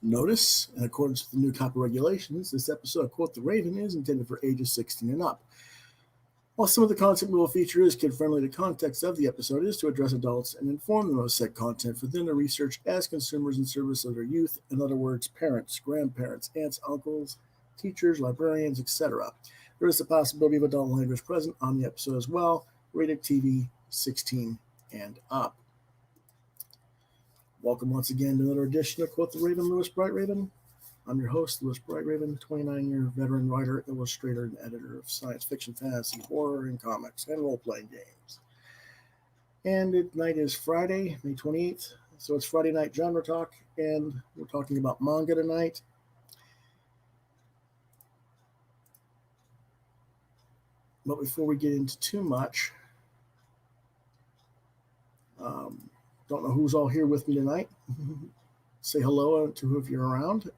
Notice, in accordance with the new copy regulations, this episode of Quoth the Raven is intended for ages 16 and up. While some of the content we will feature is kid-friendly, the context of the episode is to address adults and inform them of said content for them to research as consumers in service of their youth, in other words, parents, grandparents, aunts, uncles, teachers, librarians, etc. There is the possibility of adult language present on the episode as well, rated TV 16 and up. Welcome once again to another edition of Quoth the Raven, Lewis Bright Raven. I'm your host, Lewis Bright Raven, 29-year veteran writer, illustrator, and editor of science fiction, fantasy, horror, and comics, and role-playing games. And tonight is Friday, May 28th, so it's Friday night genre talk, and we're talking about manga tonight. But before we get into too much, don't know who's all here with me tonight. Say hello to who if you're around.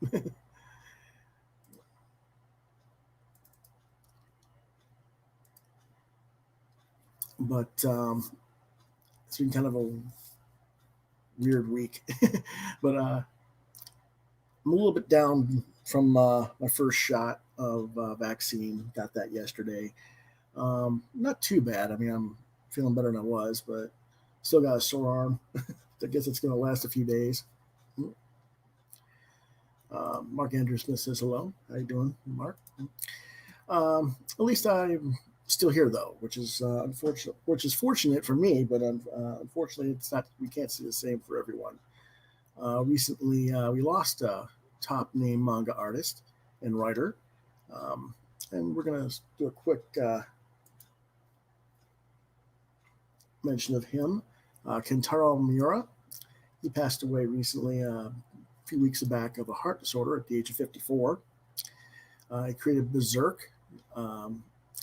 But it's been kind of a weird week. But I'm a little bit down from my first shot of vaccine. Got that yesterday. Not too bad. I mean, I'm feeling better than I was, but still got a sore arm. I guess it's going to last a few days. Mark Andrew Smith says hello. How you doing, Mark? At least I'm still here though, which is unfortunate. Which is fortunate for me, but unfortunately, it's not. We can't see the same for everyone. Recently, we lost a top name manga artist and writer, and we're going to do a quick mention of him. Kentaro Miura. He passed away recently, a few weeks back, of a heart disorder at the age of 54. He created Berserk.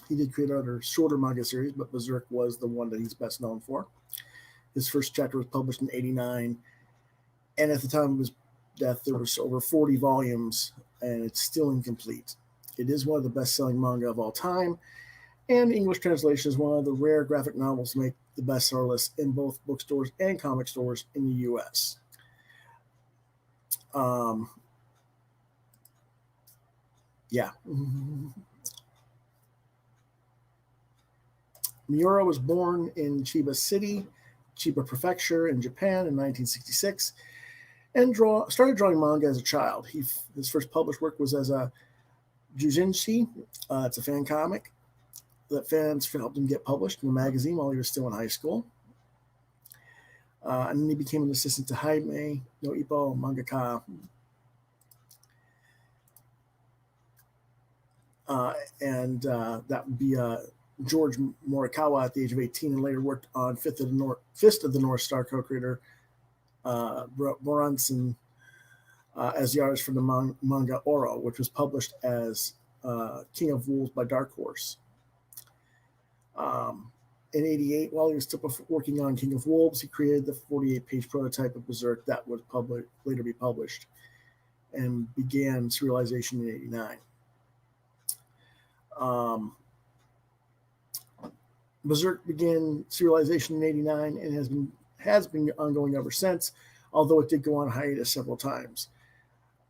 He did create other shorter manga series, but Berserk was the one that he's best known for. His first chapter was published in '89, and at the time of his death, there was over 40 volumes, and it's still incomplete. It is one of the best-selling manga of all time, and English translation is one of the rare graphic novels to make the bestseller list in both bookstores and comic stores in the U.S. Yeah. Miura was born in Chiba City, Chiba Prefecture in Japan in 1966, and started drawing manga as a child. His first published work was as a Jujinshi. It's a fan comic that fans helped him get published in a magazine while he was still in high school. And then he became an assistant to Jaime no Ippo mangaka. And that would be George Morikawa at the age of 18, and later worked on Fist of the North Star co-creator Moranson as the artist for the manga Oro, which was published as King of Wolves by Dark Horse. In '88, while he was still working on King of Wolves, he created the 48-page prototype of Berserk that would later be published, and began serialization in '89. Berserk began serialization in '89 and has been ongoing ever since, although it did go on hiatus several times.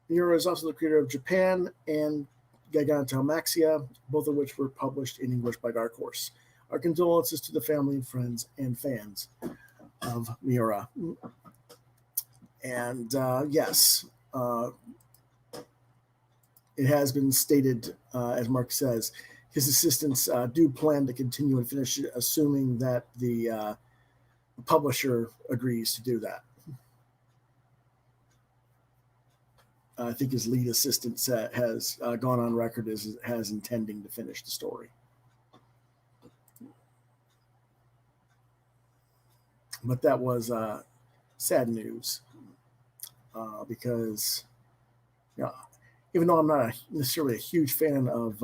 Miura is also the creator of Japan and Gigantomachia, both of which were published in English by Dark Horse. Our condolences to the family and friends and fans of Miura. And yes, it has been stated, as Mark says, his assistants do plan to continue and finish it, assuming that the publisher agrees to do that. I think his lead assistant has gone on record as intending to finish the story. But that was sad news because, even though I'm not necessarily a huge fan of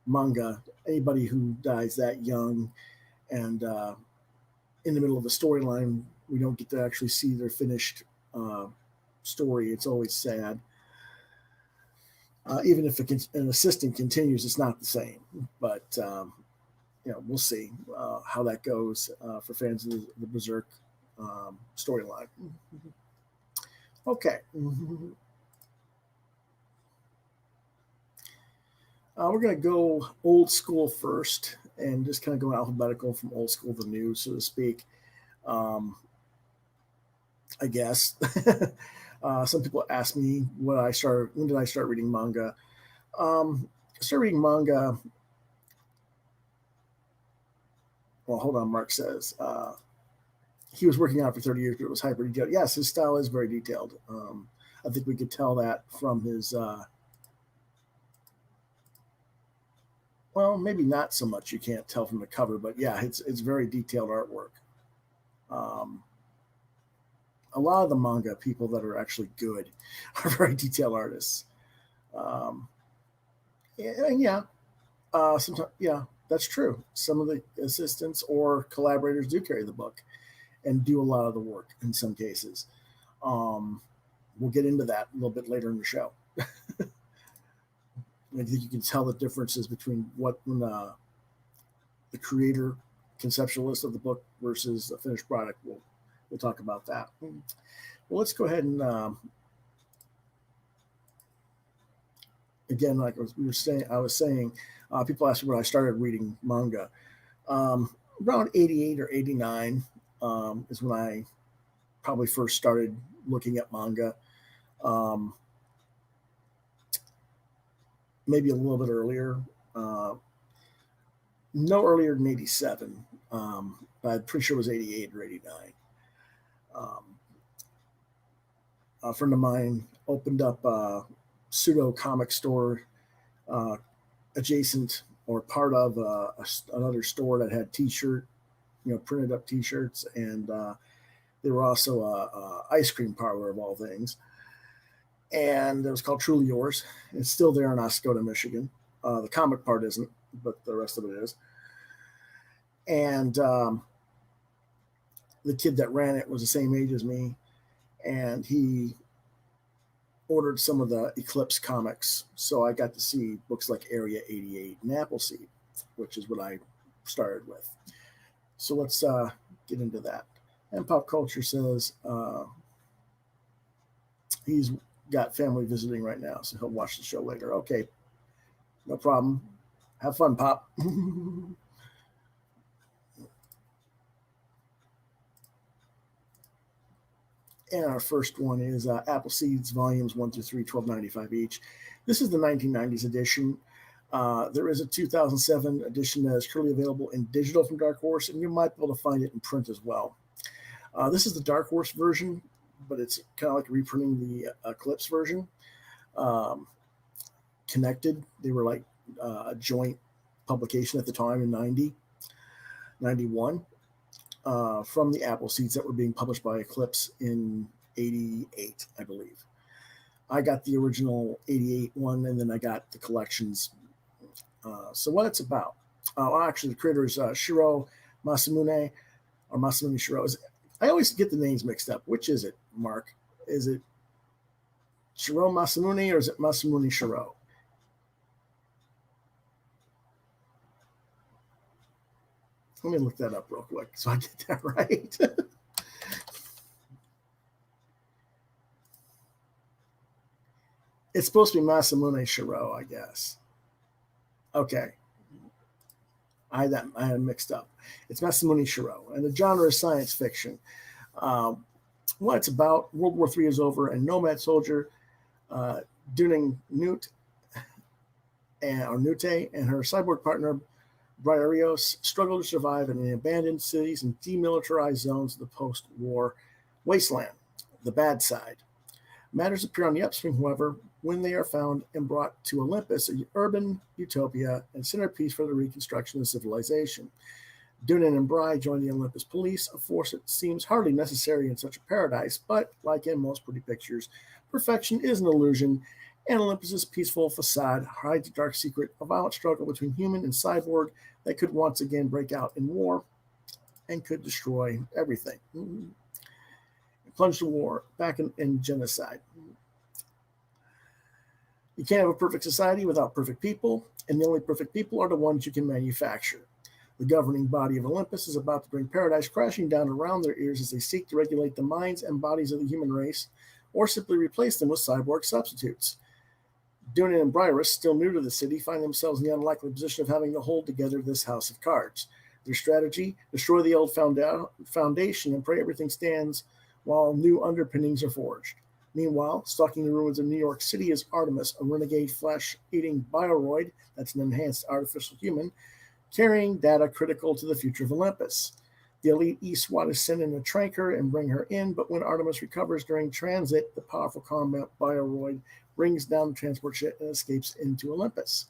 manga, anybody who dies that young and in the middle of the storyline, we don't get to actually see their finished story. It's always sad. Even if an assistant continues, it's not the same. But we'll see how that goes for fans of the Berserk storyline. Okay. We're going to go old school first and just kind of go alphabetical from old school to new, so to speak. Um, I guess. Some people ask me when did I start reading manga? I started reading manga. Well, hold on. Mark says he was working out for 30 years, but it was hyper detailed. Yes, his style is very detailed. I think we could tell that from his. Well, maybe not so much. You can't tell from the cover, but yeah, it's very detailed artwork. Um, a lot of the manga people that are actually good are very detailed artists. Um, and yeah, sometimes yeah, that's true. Some of the assistants or collaborators do carry the book and do a lot of the work in some cases. Um, we'll get into that a little bit later in the show. I think you can tell the differences between what the creator, conceptualist of the book versus the finished product. We'll talk about that. Well, let's go ahead and again, like I was saying, people ask me when I started reading manga. Around 88 or 89 is when I probably first started looking at manga. Um, maybe a little bit earlier. Uh, no earlier than 87. But I'm pretty sure it was 88 or 89. Um, a friend of mine opened up a pseudo comic store uh, adjacent or part of another store that had T-shirt, printed up T-shirts, and they were also a ice cream parlor of all things. And it was called Truly Yours. It's still there in Oscoda, Michigan. The comic part isn't, but the rest of it is. And the kid that ran it was the same age as me, and he ordered some of the Eclipse comics. So I got to see books like Area 88 and Appleseed, which is what I started with. So let's get into that. And Pop Culture says he's got family visiting right now, so he'll watch the show later. Okay, no problem. Have fun, Pop. And our first one is Appleseeds Volumes 1 through 3, $12.95 each. This is the 1990s edition. There is a 2007 edition that is currently available in digital from Dark Horse, and you might be able to find it in print as well. This is the Dark Horse version, but it's kind of like reprinting the Eclipse version. Connected, they were like a joint publication at the time in 91. From the Appleseeds that were being published by Eclipse in 88, I believe. I got the original 88 one, and then I got the collections. So what it's about. Actually, the creator is Shiro Masamune, or Masamune Shiro. I always get the names mixed up. Which is it, Mark? Is it Shiro Masamune or is it Masamune Shiro? Let me look that up real quick so I get that right. It's supposed to be Masamune Shiro, I guess. Okay. I had mixed up. It's Masamune Shiro, and the genre is science fiction. What it's about: World War III is over, and nomad soldier Dunning Nute and her cyborg partner Briarios struggle to survive in the abandoned cities and demilitarized zones of the post-war wasteland, the bad side. Matters appear on the upswing, however, when they are found and brought to Olympus, an urban utopia and centerpiece for the reconstruction of civilization. Dunan and Bry join the Olympus police, a force that seems hardly necessary in such a paradise, but, like in most pretty pictures, perfection is an illusion, and Olympus's peaceful facade hides a dark secret, a violent struggle between human and cyborg that could once again break out in war and could destroy everything. Plunge the war back in genocide. You can't have a perfect society without perfect people, and the only perfect people are the ones you can manufacture. The governing body of Olympus is about to bring paradise crashing down around their ears as they seek to regulate the minds and bodies of the human race, or simply replace them with cyborg substitutes. Dunan and Briareus, still new to the city, find themselves in the unlikely position of having to hold together this house of cards. Their strategy: destroy the old foundation and pray everything stands while new underpinnings are forged. Meanwhile, stalking the ruins of New York City is Artemis, a renegade flesh-eating bioroid that's an enhanced artificial human, carrying data critical to the future of Olympus. The elite E-SWAT is sent in to trank her and bring her in, but when Artemis recovers during transit, the powerful combat bioroid brings down the transport ship and escapes into Olympus.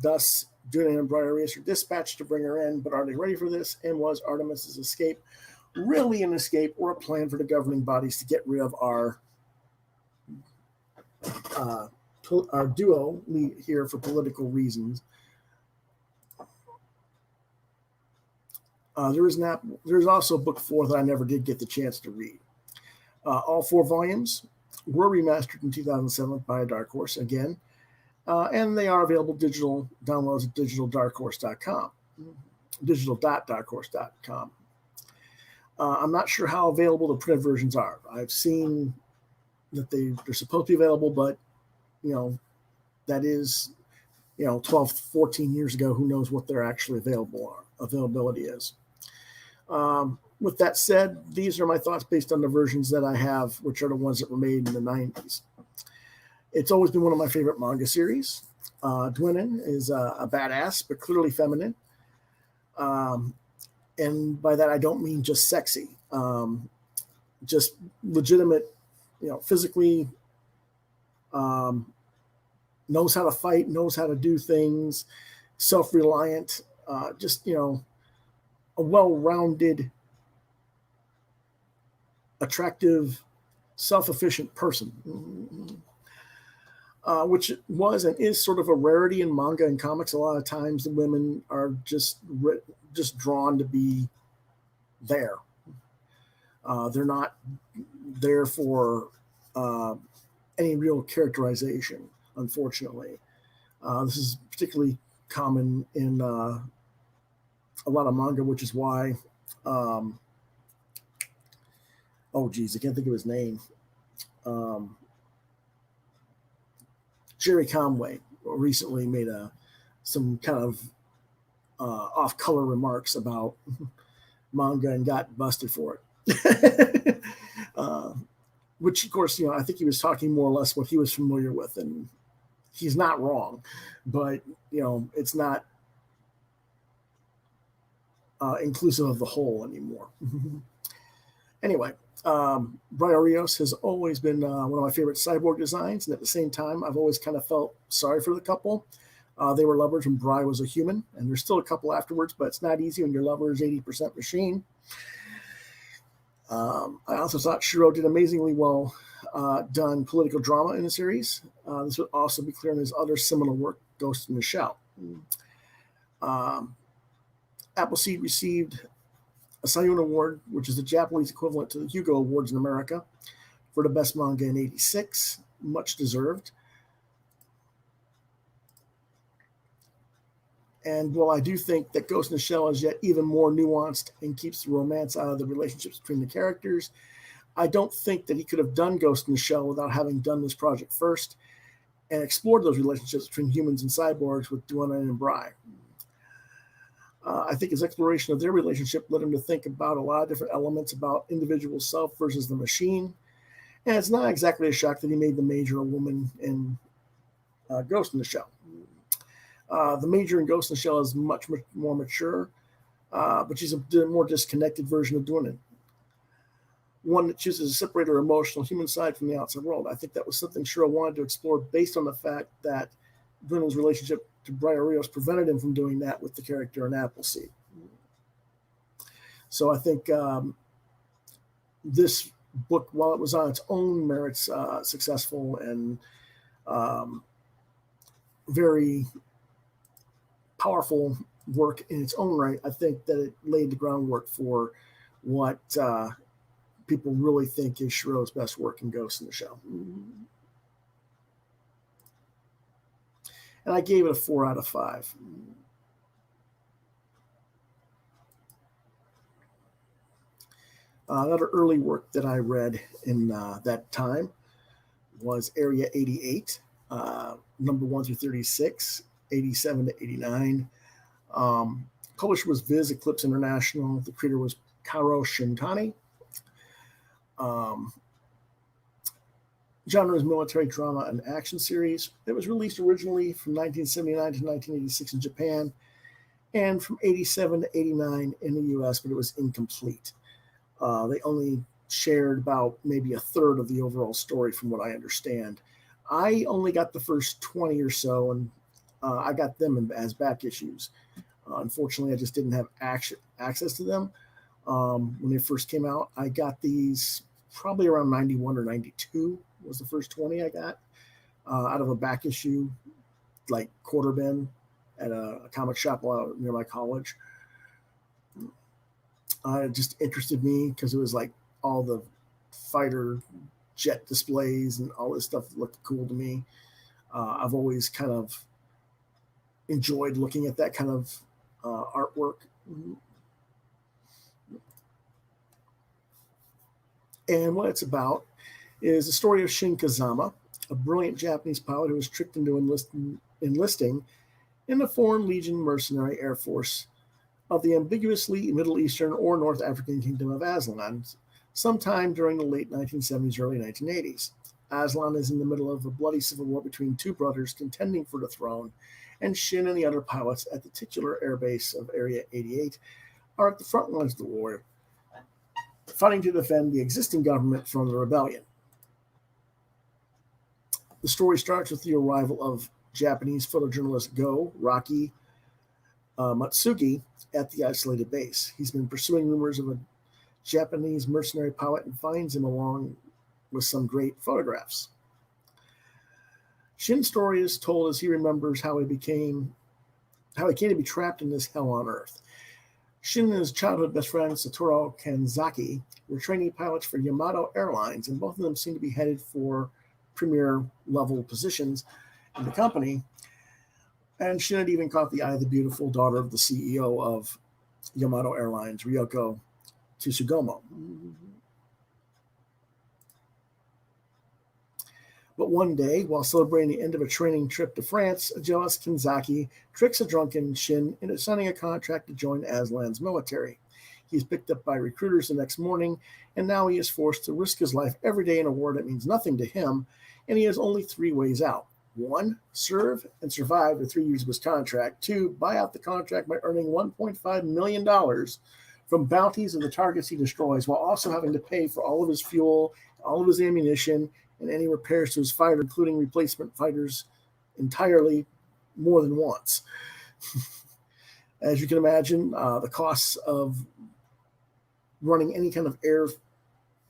Thus, Dunan and Briareus are dispatched to bring her in, but are they ready for this? And was Artemis's escape really an escape or a plan for the governing bodies to get rid of our duo here for political reasons? There's also book 4 that I never did get the chance to read. All 4 volumes were remastered in 2007 by Dark Horse again, and they are available digital downloads at digital.darkhorse.com. I'm not sure how available the printed versions are. I've seen that they're supposed to be available, but that is 12, 14 years ago. Who knows what their actually availability is. With that said, these are my thoughts based on the versions that I have, which are the ones that were made in the 90s. It's always been one of my favorite manga series. Dwinnen is a badass, but clearly feminine. And by that, I don't mean just sexy. Just legitimate, physically knows how to fight, knows how to do things, self-reliant, just, a well-rounded, attractive, self-efficient person, which was and is sort of a rarity in manga and comics. A lot of times the women are just drawn to be there. They're not there for any real characterization, unfortunately. This is particularly common in a lot of manga, which is why I can't think of his name. Jerry Conway recently made some kind of off-color remarks about manga and got busted for it. Which, of course, I think he was talking more or less what he was familiar with, and he's not wrong, but it's not inclusive of the whole anymore. Anyway, Briareus has always been one of my favorite cyborg designs, and at the same time, I've always kind of felt sorry for the couple. They were lovers when Bri was a human, and there's still a couple afterwards, but it's not easy when your lover is 80% machine. I also thought Shiro did amazingly well done political drama in the series. This would also be clear in his other seminal work, Ghost in the Shell. Appleseed received a Sayun Award, which is the Japanese equivalent to the Hugo Awards in America, for the best manga in '86. Much deserved. And while I do think that Ghost in the Shell is yet even more nuanced and keeps the romance out of the relationships between the characters, I don't think that he could have done Ghost in the Shell without having done this project first and explored those relationships between humans and cyborgs with Duana and Bri. I think his exploration of their relationship led him to think about a lot of different elements about individual self versus the machine. And it's not exactly a shock that he made the Major a woman in Ghost in the Shell. The Major in Ghost in the Shell is much more mature, but she's a more disconnected version of Dwinnen. One that chooses to separate her emotional human side from the outside world. I think that was something Shiro wanted to explore based on the fact that Dwinnen's relationship to Briareus prevented him from doing that with the character in Appleseed. So I think this book, while it was on its own merits successful and very powerful work in its own right, I think that it laid the groundwork for what people really think is Shiro's best work in Ghost in the Shell. And I gave it a 4 out of 5. Another early work that I read in that time was Area 88. number 1 through 36, 87 to 89. Publisher was Viz Eclipse International. The creator was Karo Shintani. Genre is military drama and action series. It was released originally from 1979 to 1986 in Japan and from 87 to 89 in the US, but it was incomplete. They only shared about maybe a third of the overall story from what I understand. I only got the first 20 or so, and I got them as back issues. Unfortunately, I just didn't have access to them when they first came out. I got these probably around 91 or 92 was the first 20 I got out of a back issue, like quarter bin at a comic shop near my college. It just interested me because it was like all the fighter jet displays and all this stuff looked cool to me. I've always kind of enjoyed looking at that kind of artwork. And what it's about is the story of Shin Kazama, a brilliant Japanese pilot who was tricked into enlisting in the Foreign Legion Mercenary Air Force of the ambiguously Middle Eastern or North African Kingdom of Aslan sometime during the late 1970s, early 1980s. Aslan is in the middle of a bloody civil war between two brothers contending for the throne, and Shin and the other pilots at the titular airbase of Area 88 are at the front lines of the war, fighting to defend the existing government from the rebellion. The story starts with the arrival of Japanese photojournalist Go Rocky Matsugi at the isolated base. He's been pursuing rumors of a Japanese mercenary pilot and finds him along with some great photographs. Shin's story is told as he remembers how he came to be trapped in this hell on earth. Shin and his childhood best friend Satoru Kanzaki were trainee pilots for Yamato Airlines, and both of them seem to be headed for premier level positions in the company. And Shin had even caught the eye of the beautiful daughter of the CEO of Yamato Airlines, Ryoko Tsugumo. But one day, while celebrating the end of a training trip to France, a jealous Kanzaki tricks a drunken Shin into signing a contract to join Aslan's military. He's picked up by recruiters the next morning, and now he is forced to risk his life every day in a war that means nothing to him, and he has only 3 ways out. 1, serve and survive the 3 years of his contract. 2, buy out the contract by earning $1.5 million from bounties of the targets he destroys, while also having to pay for all of his fuel, all of his ammunition, and any repairs to his fighter, including replacement fighters entirely more than once. As you can imagine, the costs of running any kind of air,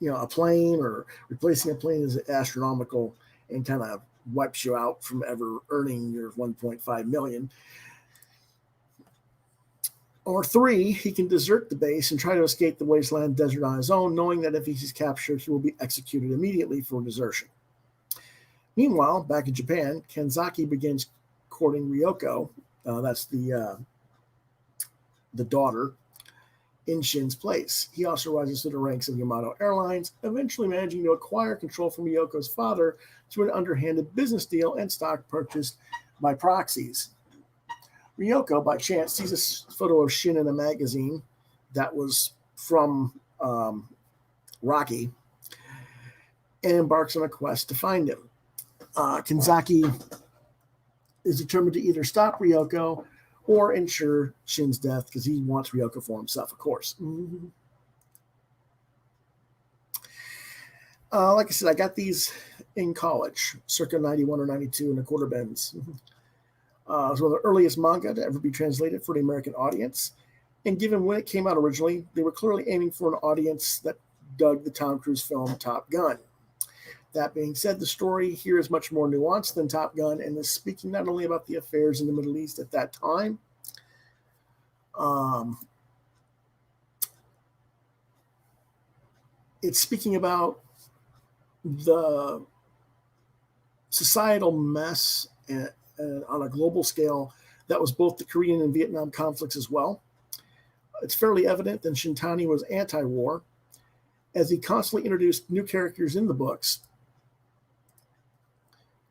a plane or replacing a plane is astronomical and kind of wipes you out from ever earning your $1.5 million. Or 3, he can desert the base and try to escape the wasteland desert on his own, knowing that if he's captured, he will be executed immediately for desertion. Meanwhile, back in Japan, Kanzaki begins courting Ryoko. That's the daughter in Shin's place. He also rises to the ranks of Yamato Airlines, eventually managing to acquire control from Ryoko's father through an underhanded business deal and stock purchased by proxies. Ryoko, by chance, sees a photo of Shin in a magazine that was from Rocky and embarks on a quest to find him. Kanzaki is determined to either stop Ryoko or ensure Shin's death because he wants Ryoko for himself, of course. Like I said, I got these in college, circa 91 or 92 in the quarter bins. It was one of the earliest manga to ever be translated for the American audience. And given when it came out originally, they were clearly aiming for an audience that dug the Tom Cruise film Top Gun. That being said, the story here is much more nuanced than Top Gun and is speaking not only about the affairs in the Middle East at that time, it's speaking about the societal mess on a global scale that was both the Korean and Vietnam conflicts as well. It's fairly evident that Shintani was anti-war, as he constantly introduced new characters in the books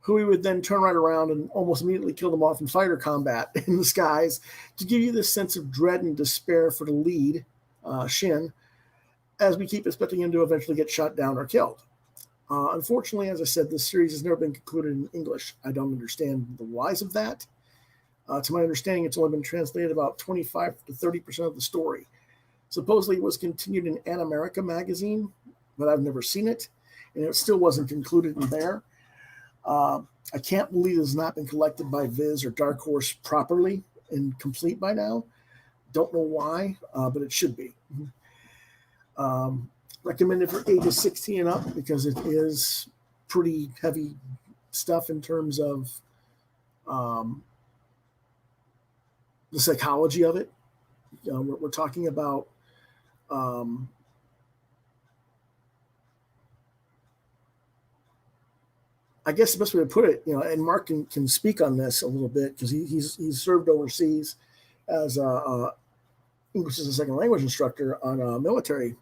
who he would then turn right around and almost immediately kill them off in fighter combat in the skies to give you this sense of dread and despair for the lead, Shin, as we keep expecting him to eventually get shot down or killed. Unfortunately, as I said, this series has never been concluded in English. I don't understand the whys of that. To my understanding, it's only been translated about 25 to 30% of the story. Supposedly, it was continued in An America magazine, but I've never seen it, and it still wasn't concluded in there. I can't believe it has not been collected by Viz or Dark Horse properly and complete by now. Don't know why, but it should be. Recommended for ages 16 and up because it is pretty heavy stuff in terms of the psychology of it. We're talking about I guess the best way to put it, and Mark can speak on this a little bit because he's served overseas as a English as a second language instructor on military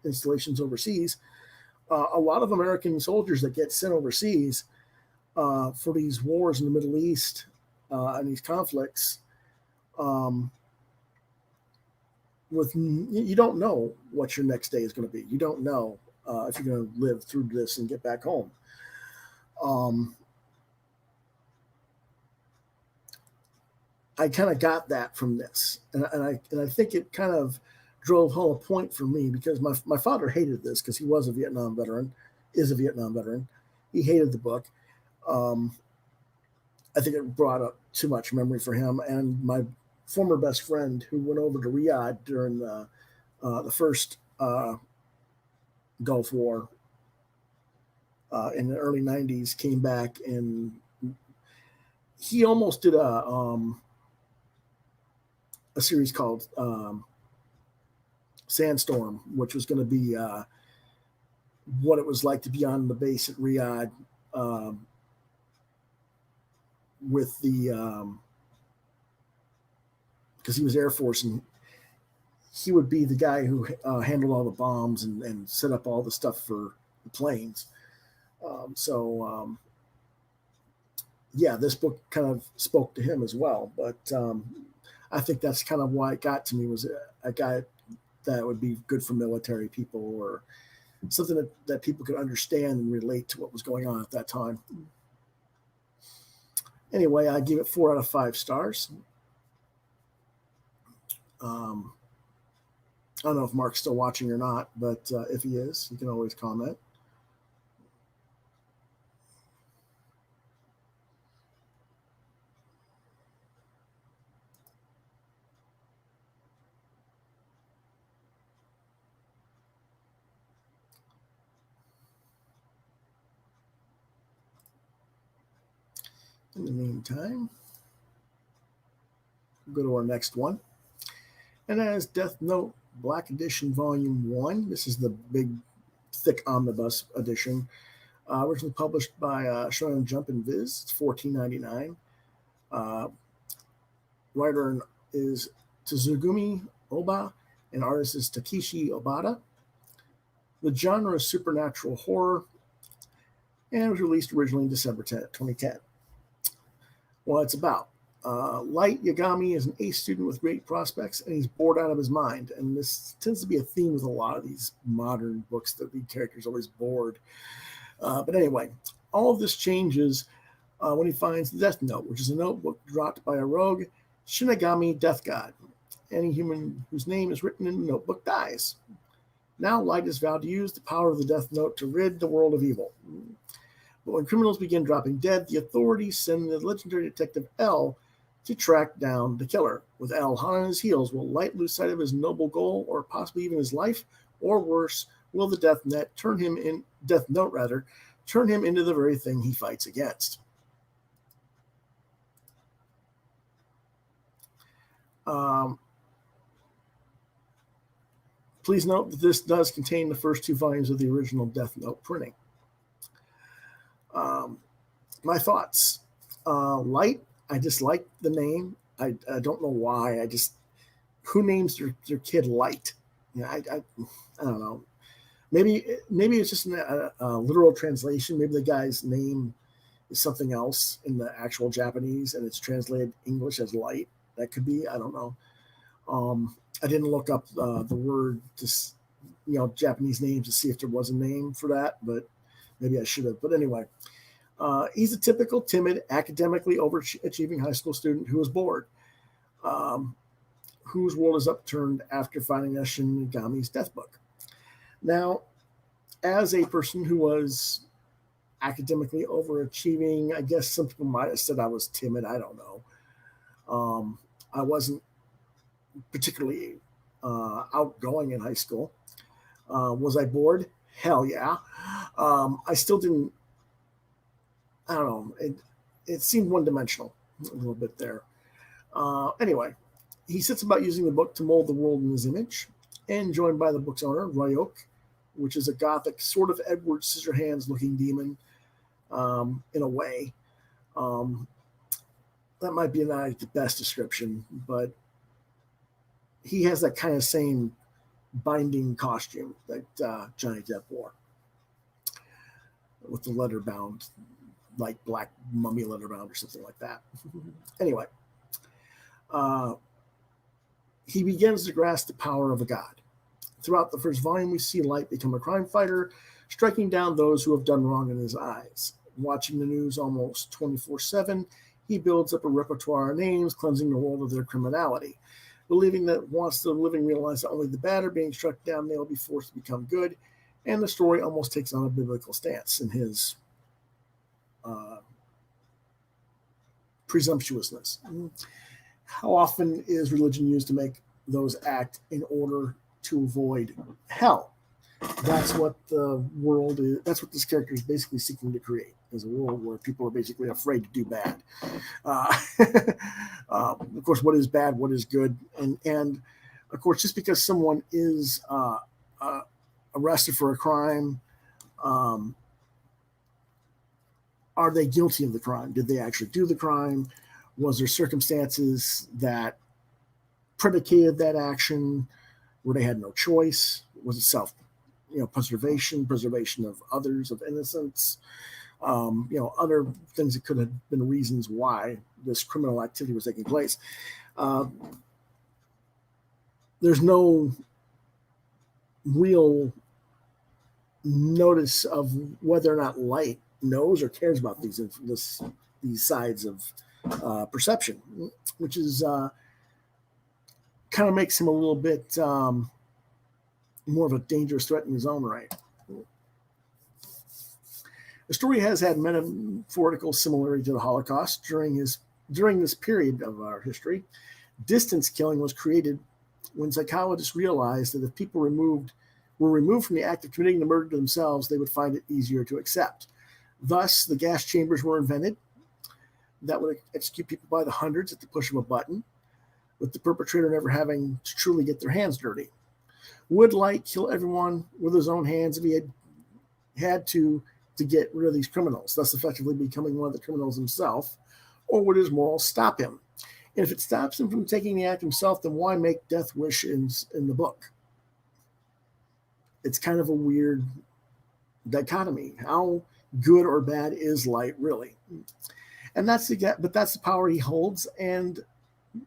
installations overseas. A lot of American soldiers that get sent overseas for these wars in the Middle East and these conflicts, you don't know what your next day is going to be. You don't know if you're going to live through this and get back home. I kind of got that from this, and I think it kind of drove home a point for me because my father hated this because he was a Vietnam veteran, is a Vietnam veteran. He hated the book. I think it brought up too much memory for him. And my former best friend who went over to Riyadh during the first Gulf War in the early 90s came back, and he almost did a series called Sandstorm, which was going to be what it was like to be on the base at Riyadh with the because he was Air Force, and he would be the guy who handled all the bombs and set up all the stuff for the planes. Yeah, this book kind of spoke to him as well. But I think that's kind of why it got to me, was a guy that would be good for military people, or something that people could understand and relate to what was going on at that time. Anyway, I give it 4 out of 5 stars. I don't know if Mark's still watching or not, but if he is, you can always comment. In the meantime, we'll go to our next one. And that is Death Note Black Edition Volume 1. This is the big, thick omnibus edition. Originally published by Shonen Jump and Viz. It's $14.99. Writer is Tsugumi Oba, and artist is Takeshi Obata. The genre is supernatural horror, and was released originally in December 2010. What it's about. Light Yagami is an ace student with great prospects, and he's bored out of his mind. And this tends to be a theme with a lot of these modern books, that the character's always bored. But anyway, all of this changes when he finds the Death Note, which is a notebook dropped by a rogue Shinigami death god. Any human whose name is written in the notebook dies. Now Light is vowed to use the power of the Death Note to rid the world of evil. But when criminals begin dropping dead, the authorities send the legendary detective L to track down the killer. With L hot on his heels, will Light lose sight of his noble goal, or possibly even his life? Or worse, will the Death Note turn him into the very thing he fights against? Please note that this does contain the first 2 volumes of the original Death Note printing. My thoughts. Light, I just like the name. I don't know why. Who names their kid Light? I don't know. Maybe it's just a literal translation. Maybe the guy's name is something else in the actual Japanese, and it's translated English as light. That could be, I don't know. I didn't look up the word, Japanese names to see if there was a name for that, but maybe I should have. But anyway, he's a typical timid, academically overachieving high school student who is bored, whose world is upturned after finding a Shinigami's death book. Now, as a person who was academically overachieving, I guess some people might have said I was timid. I don't know. I wasn't particularly outgoing in high school. Was I bored? Hell yeah. I still didn't. I don't know. It seemed one-dimensional a little bit there. Anyway, he sets about using the book to mold the world in his image, and joined by the book's owner, Ryok, which is a gothic sort of Edward Scissorhands-looking demon, in a way. That might be not the best description, but he has that kind of same binding costume that Johnny Depp wore, with the leather bound, like black mummy leather bound or something like that. Anyway, he begins to grasp the power of a god. Throughout the first volume, we see Light become a crime fighter, striking down those who have done wrong in his eyes. Watching the news almost 24/7, he builds up a repertoire of names, cleansing the world of their criminality. Believing that once the living realize that only the bad are being struck down, they will be forced to become good. And the story almost takes on a biblical stance in his presumptuousness. How often is religion used to make those act in order to avoid hell? That's what the world is. That's what this character is basically seeking to create, is a world where people are basically afraid to do bad. Of course, what is bad, what is good, and of course, just because someone is arrested for a crime, are they guilty of the crime? Did they actually do the crime? Was there circumstances that predicated that action where they had no choice? Was it preservation of others, of innocence, other things that could have been reasons why this criminal activity was taking place. There's no real notice of whether or not Light knows or cares about these sides of perception, which is kind of makes him a little bit more of a dangerous threat in his own right. The story has had metaphorical similarity to the Holocaust. During this period of our history, distance killing was created when psychologists realized that if people were removed from the act of committing the murder themselves, they would find it easier to accept. Thus, the gas chambers were invented that would execute people by the hundreds at the push of a button, with the perpetrator never having to truly get their hands dirty. Would Light kill everyone with his own hands if he had to get rid of these criminals, thus effectively becoming one of the criminals himself, or would his morals stop him? And if it stops him from taking the act himself, then why make death wish in the book? It's kind of a weird dichotomy. How good or bad is Light really? And that's the power he holds. And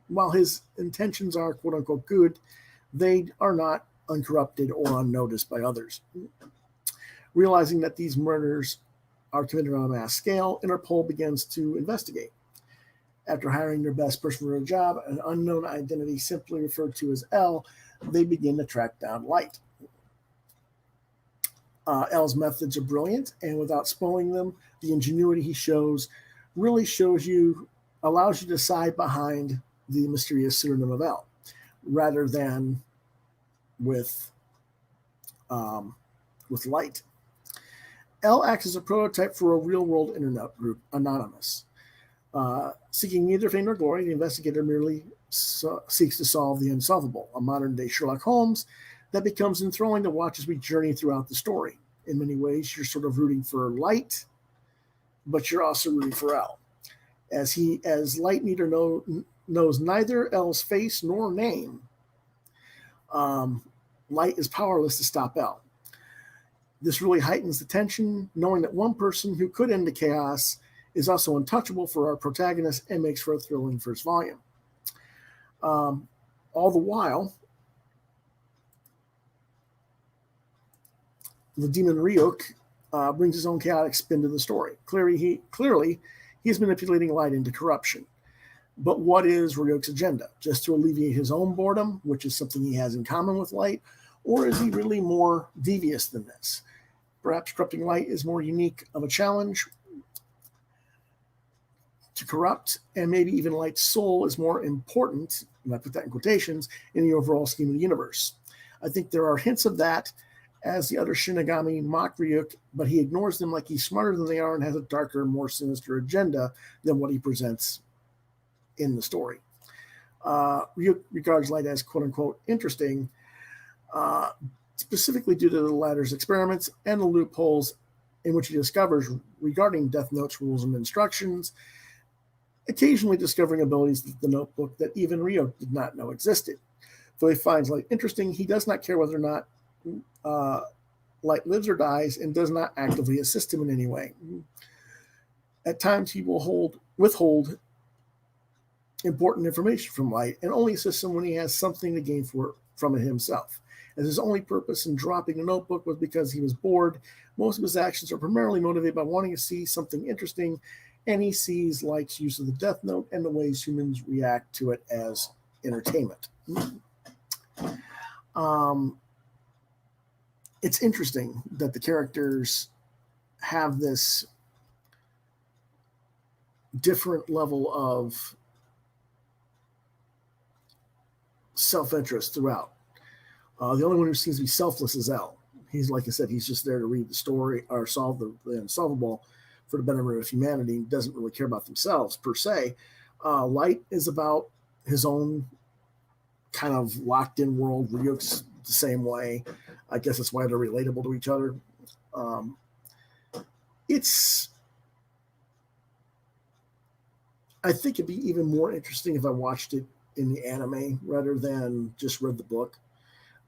while his intentions are quote unquote good, they are not uncorrupted or unnoticed by others. Realizing that these murders are committed on a mass scale, Interpol begins to investigate. After hiring their best person for a job, an unknown identity simply referred to as L, they begin to track down Light. L's methods are brilliant, and without spoiling them, the ingenuity he shows really allows you to side behind the mysterious pseudonym of L, rather than with Light. L acts as a prototype for a real-world internet group, Anonymous. Seeking neither fame nor glory, the investigator merely seeks to solve the unsolvable, a modern-day Sherlock Holmes that becomes enthralling to watch as we journey throughout the story. In many ways, you're sort of rooting for Light, but you're also rooting for L. As Light knows neither L's face nor name, Light is powerless to stop L. This really heightens the tension, knowing that one person who could end the chaos is also untouchable for our protagonist and makes for a thrilling first volume. All the while, the demon Ryuk brings his own chaotic spin to the story. Clearly, he's manipulating light into corruption. But what is Ryuk's agenda? Just to alleviate his own boredom, which is something he has in common with light, or is he really more devious than this? Perhaps corrupting light is more unique of a challenge to corrupt, and maybe even light's soul is more important, and I put that in quotations, in the overall scheme of the universe. I think there are hints of that as the other Shinigami mock Ryuk, but he ignores them like he's smarter than they are and has a darker, more sinister agenda than what he presents in the story. Ryuk regards light as quote-unquote interesting, specifically due to the latter's experiments and the loopholes in which he discovers regarding Death Note's rules and instructions, occasionally discovering abilities of the notebook that even Ryuk did not know existed. Though he finds light interesting, he does not care whether or not light lives or dies and does not actively assist him in any way. At times, he will withhold important information from light and only assist him when he has something to gain from it himself. As his only purpose in dropping the notebook was because he was bored, most of his actions are primarily motivated by wanting to see something interesting, and he sees Light's use of the Death Note and the ways humans react to it as entertainment. It's interesting that the characters have this different level of self-interest throughout. The only one who seems to be selfless is L. He's, like I said, he's just there to read the story or solve the unsolvable for the benefit of humanity. He doesn't really care about themselves per se. Light is about his own kind of locked-in world. Ryuk's the same way. I guess that's why they're relatable to each other. I think it'd be even more interesting if I watched it in the anime rather than just read the book.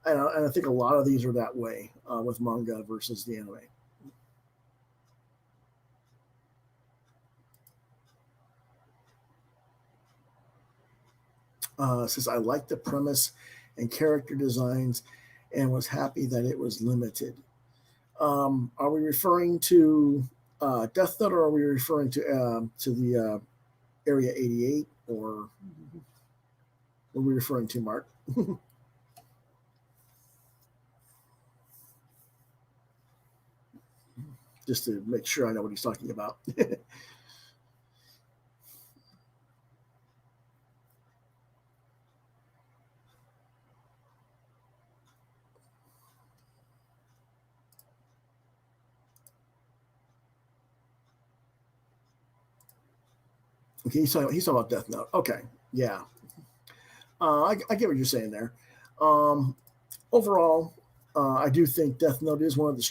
And I think a lot of these are that way with manga versus the anime. Says, I like the premise and character designs and was happy that it was limited. Are we referring to Death Note, or are we referring to the Area 88, or what are we referring to, Mark? Just to make sure I know what he's talking about. Okay, he's talking about Death Note. Okay, yeah. I get what you're saying there. Overall, I do think Death Note is one of the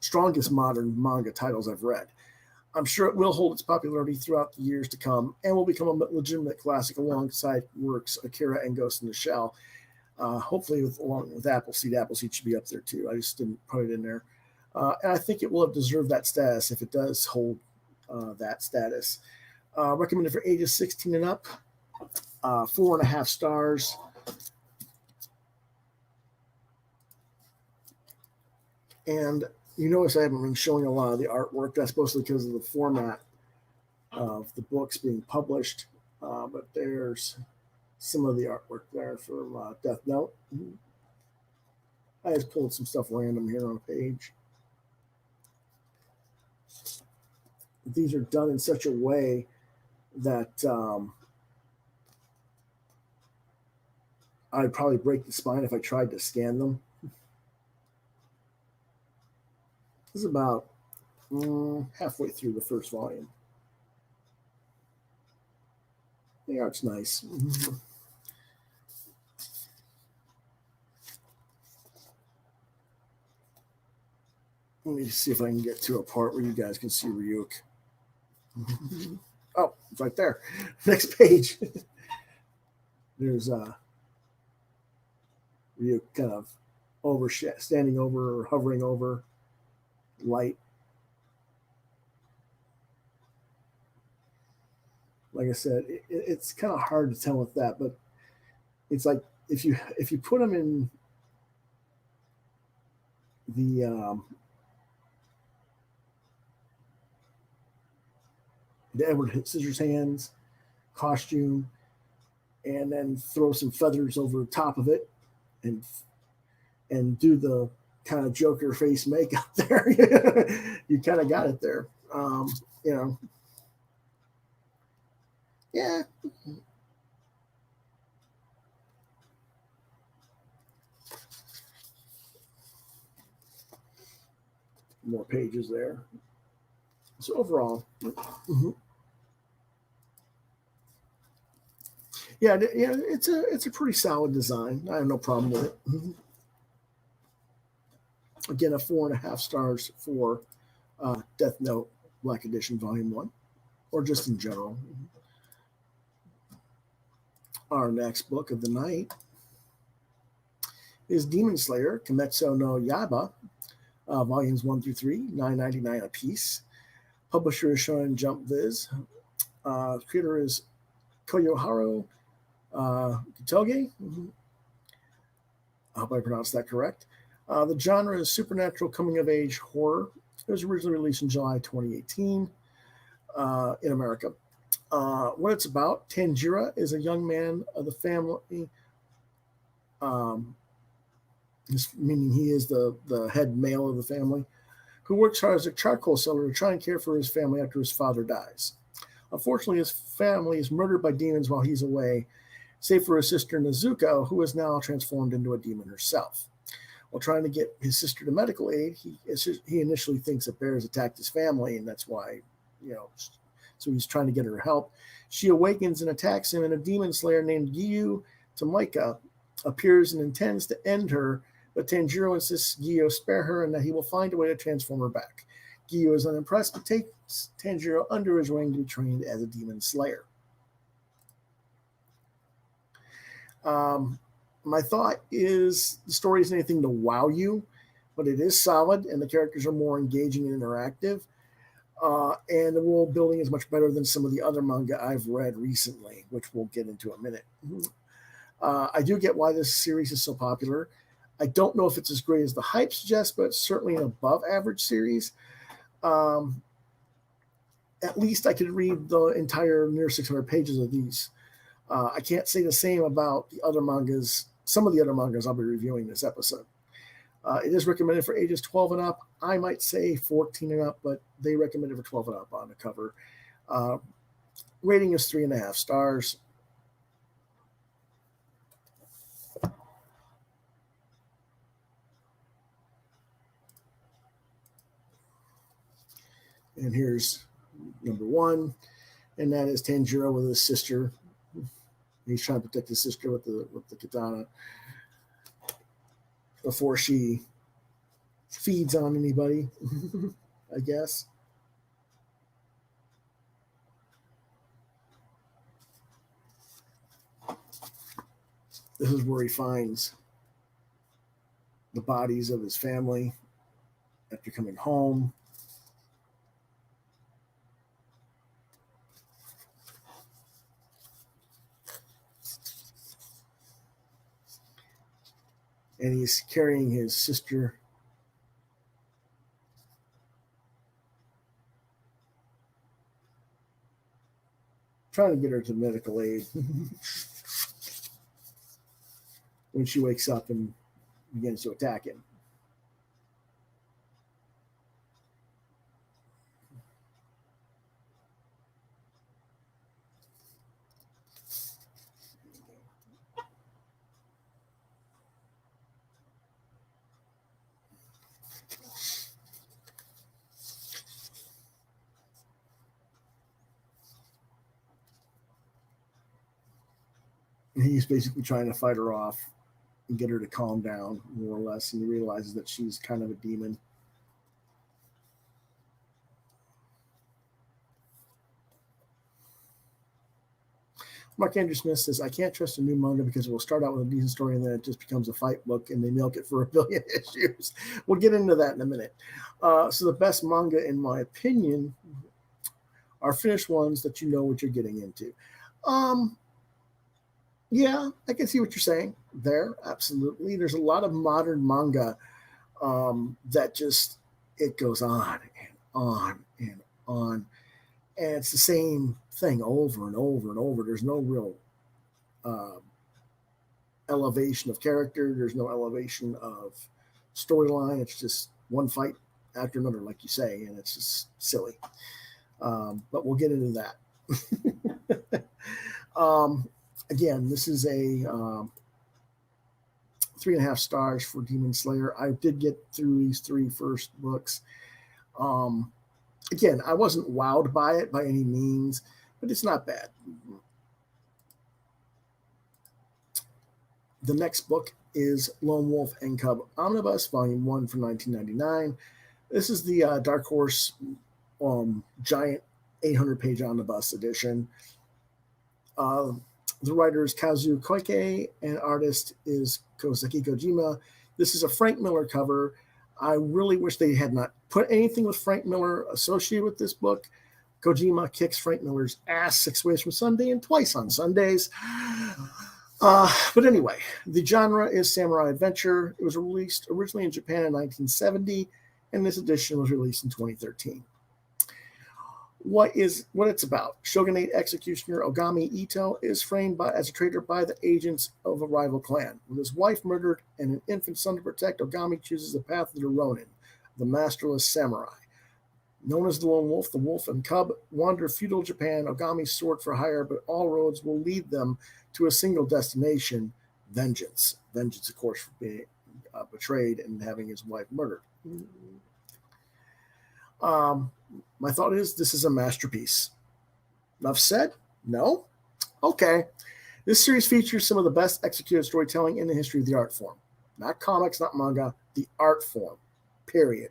strongest modern manga titles I've read. I'm sure it will hold its popularity throughout the years to come and will become a legitimate classic alongside works Akira and Ghost in the Shell. Hopefully, along with Appleseed. Appleseed should be up there too. I just didn't put it in there. And I think it will have deserved that status if it does hold that status. Recommended for ages 16 and up. 4.5 stars. And you notice I haven't been showing a lot of the artwork. That's mostly because of the format of the books being published. But there's some of the artwork there for Death Note. I just pulled some stuff random here on a page. These are done in such a way that I'd probably break the spine if I tried to scan them. This is about halfway through the first volume. The art's nice. Let me see if I can get to a part where you guys can see Ryuk. Oh, it's right there. Next page. There's Ryuk kind of standing over or hovering over Light. like I said, it's kind of hard to tell with that, but it's like if you put them in the Edward Scissorhands costume, and then throw some feathers over the top of it, and do the kind of Joker face makeup there, you kind of got it there. You know, yeah. More pages there. So overall, mhm. Yeah, it's a pretty solid design. I have no problem with it. Again, a 4.5 stars for Death Note Black Edition Volume 1, or just in general. Our next book of the night is Demon Slayer Kimetsu no Yaiba, volumes 1 through 3, $9.99 a piece. Publisher is Shonen Jump Viz. Creator is Koyoharu Gitoge. I hope I pronounced that correct. The genre is supernatural coming of age horror. It was originally released in July 2018 in America. What it's about: Tanjiro is a young man of the family, meaning he is the head male of the family, who works hard as a charcoal seller to try and care for his family after his father dies. Unfortunately, his family is murdered by demons while he's away, save for his sister Nezuko, who is now transformed into a demon herself. While trying to get his sister to medical aid, he initially thinks that bears attacked his family, and that's why, so he's trying to get her help. She awakens and attacks him, and a demon slayer named Giyu Tamaika appears and intends to end her, but Tanjiro insists Giyu spare her and that he will find a way to transform her back. Giyu is unimpressed, but takes Tanjiro under his wing to be trained as a demon slayer. My thought is the story isn't anything to wow you, but it is solid, and the characters are more engaging and interactive. And the world building is much better than some of the other manga I've read recently, which we'll get into in a minute. I do get why this series is so popular. I don't know if it's as great as the hype suggests, but it's certainly an above average series. At least I could read the entire near 600 pages of these. I can't say the same about the other mangas, some of the other mangas I'll be reviewing this episode. It is recommended for ages 12 and up. I might say 14 and up, but they recommend it for 12 and up on the cover. Rating is 3.5 stars. And here's number 1, and that is Tanjiro with his sister. He's trying to protect his sister with the katana before she feeds on anybody, I guess. This is where he finds the bodies of his family after coming home. And he's carrying his sister. Trying to get her to medical aid when she wakes up and begins to attack him. And he's basically trying to fight her off and get her to calm down, more or less. And he realizes that she's kind of a demon. Mark Andrew Smith says, I can't trust a new manga because it will start out with a decent story and then it just becomes a fight book and they milk it for 1 billion issues. We'll get into that in a minute. So the best manga, in my opinion, are finished ones that you know what you're getting into. Um, yeah, I can see what you're saying there. Absolutely. There's a lot of modern manga that just it goes on and on and on, and it's the same thing over and over and over. There's no real uh, elevation of character. There's no elevation of storyline. It's just one fight after another, like you say, and it's just silly. But we'll get into that. um, Again, this is a 3.5 stars for Demon Slayer. I did get through these three first books. Um, Again, I wasn't wowed by it by any means, but it's not bad. The next book is Lone Wolf and Cub Omnibus, Volume 1 from 1999. This is the Dark Horse giant 800-page omnibus edition. The writer is Kazu Koike, and artist is Koseki Kojima. This is a Frank Miller cover. I really wish they had not put anything with Frank Miller associated with this book. Kojima kicks Frank Miller's ass 6 ways from Sunday and twice on Sundays. But anyway, the genre is samurai adventure. It was released originally in Japan in 1970, and this edition was released in 2013. What it's about? Shogunate executioner Ogami Ito is framed as a traitor by the agents of a rival clan. With his wife murdered and an infant son to protect, Ogami chooses the path of the Ronin, the masterless samurai. Known as the Lone Wolf, the Wolf and Cub wander feudal Japan, Ogami's sword for hire, but all roads will lead them to a single destination: vengeance. Vengeance, of course, for being betrayed and having his wife murdered. My thought is this is a masterpiece. Enough said? No? Okay. This series features some of the best executed storytelling in the history of the art form. Not comics, not manga, the art form. Period.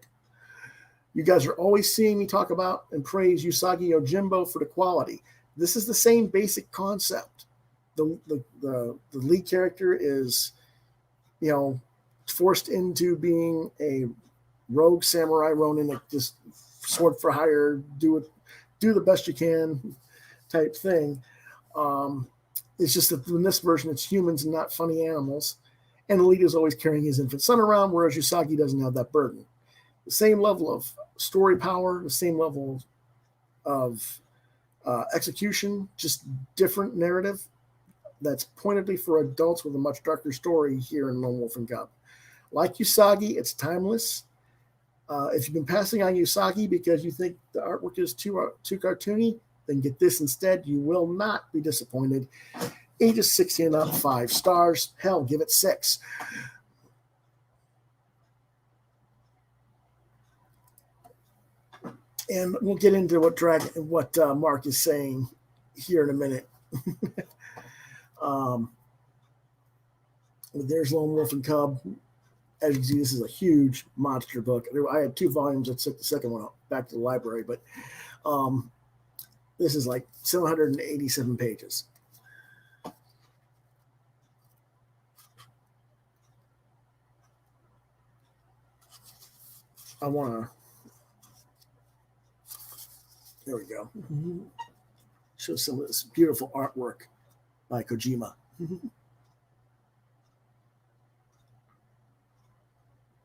You guys are always seeing me talk about and praise Usagi Yojimbo for the quality. This is the same basic concept. The lead character is, forced into being a rogue samurai ronin that just sword for hire, do the best you can type thing. It's just that in this version, it's humans and not funny animals. And the lead is always carrying his infant son around, whereas Usagi doesn't have that burden. The same level of story power, the same level of execution, just different narrative that's pointedly for adults with a much darker story here in Lone Wolf and Cub. Like Usagi, it's timeless. If you've been passing on Usagi because you think the artwork is too cartoony, then get this instead. You will not be disappointed. Ages 16 and up, 5 stars. Hell, give it 6. And we'll get into what Mark is saying here in a minute. There's Lone Wolf and Cub. As you can see, this is a huge monster book. I had 2 volumes. I took the second one back to the library, but this is like 787 pages. I want to. There we go. Show some of this beautiful artwork by Kojima.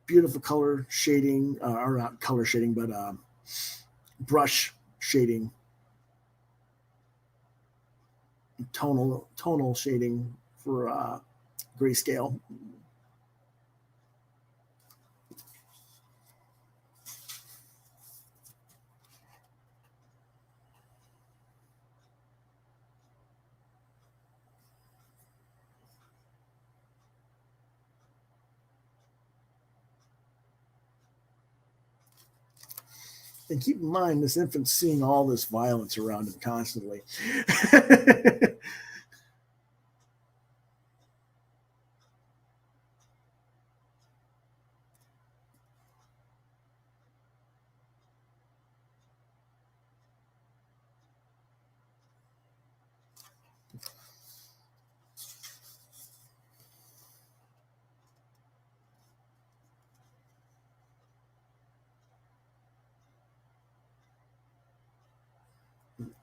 Beautiful color shading, or not color shading, but brush shading, tonal shading for grayscale. And keep in mind, this infant's seeing all this violence around him constantly.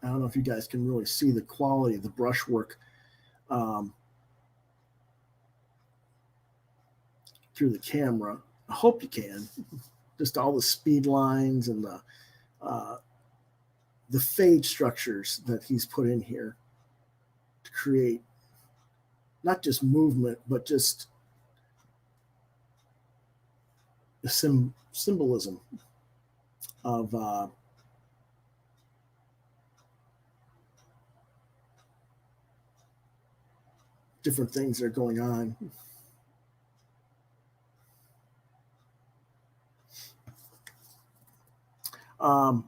I don't know if you guys can really see the quality of the brushwork um, through the camera. I hope you can. Just all the speed lines and uh, the fade structures that he's put in here to create not just movement, but just the symbolism of different things that are going on.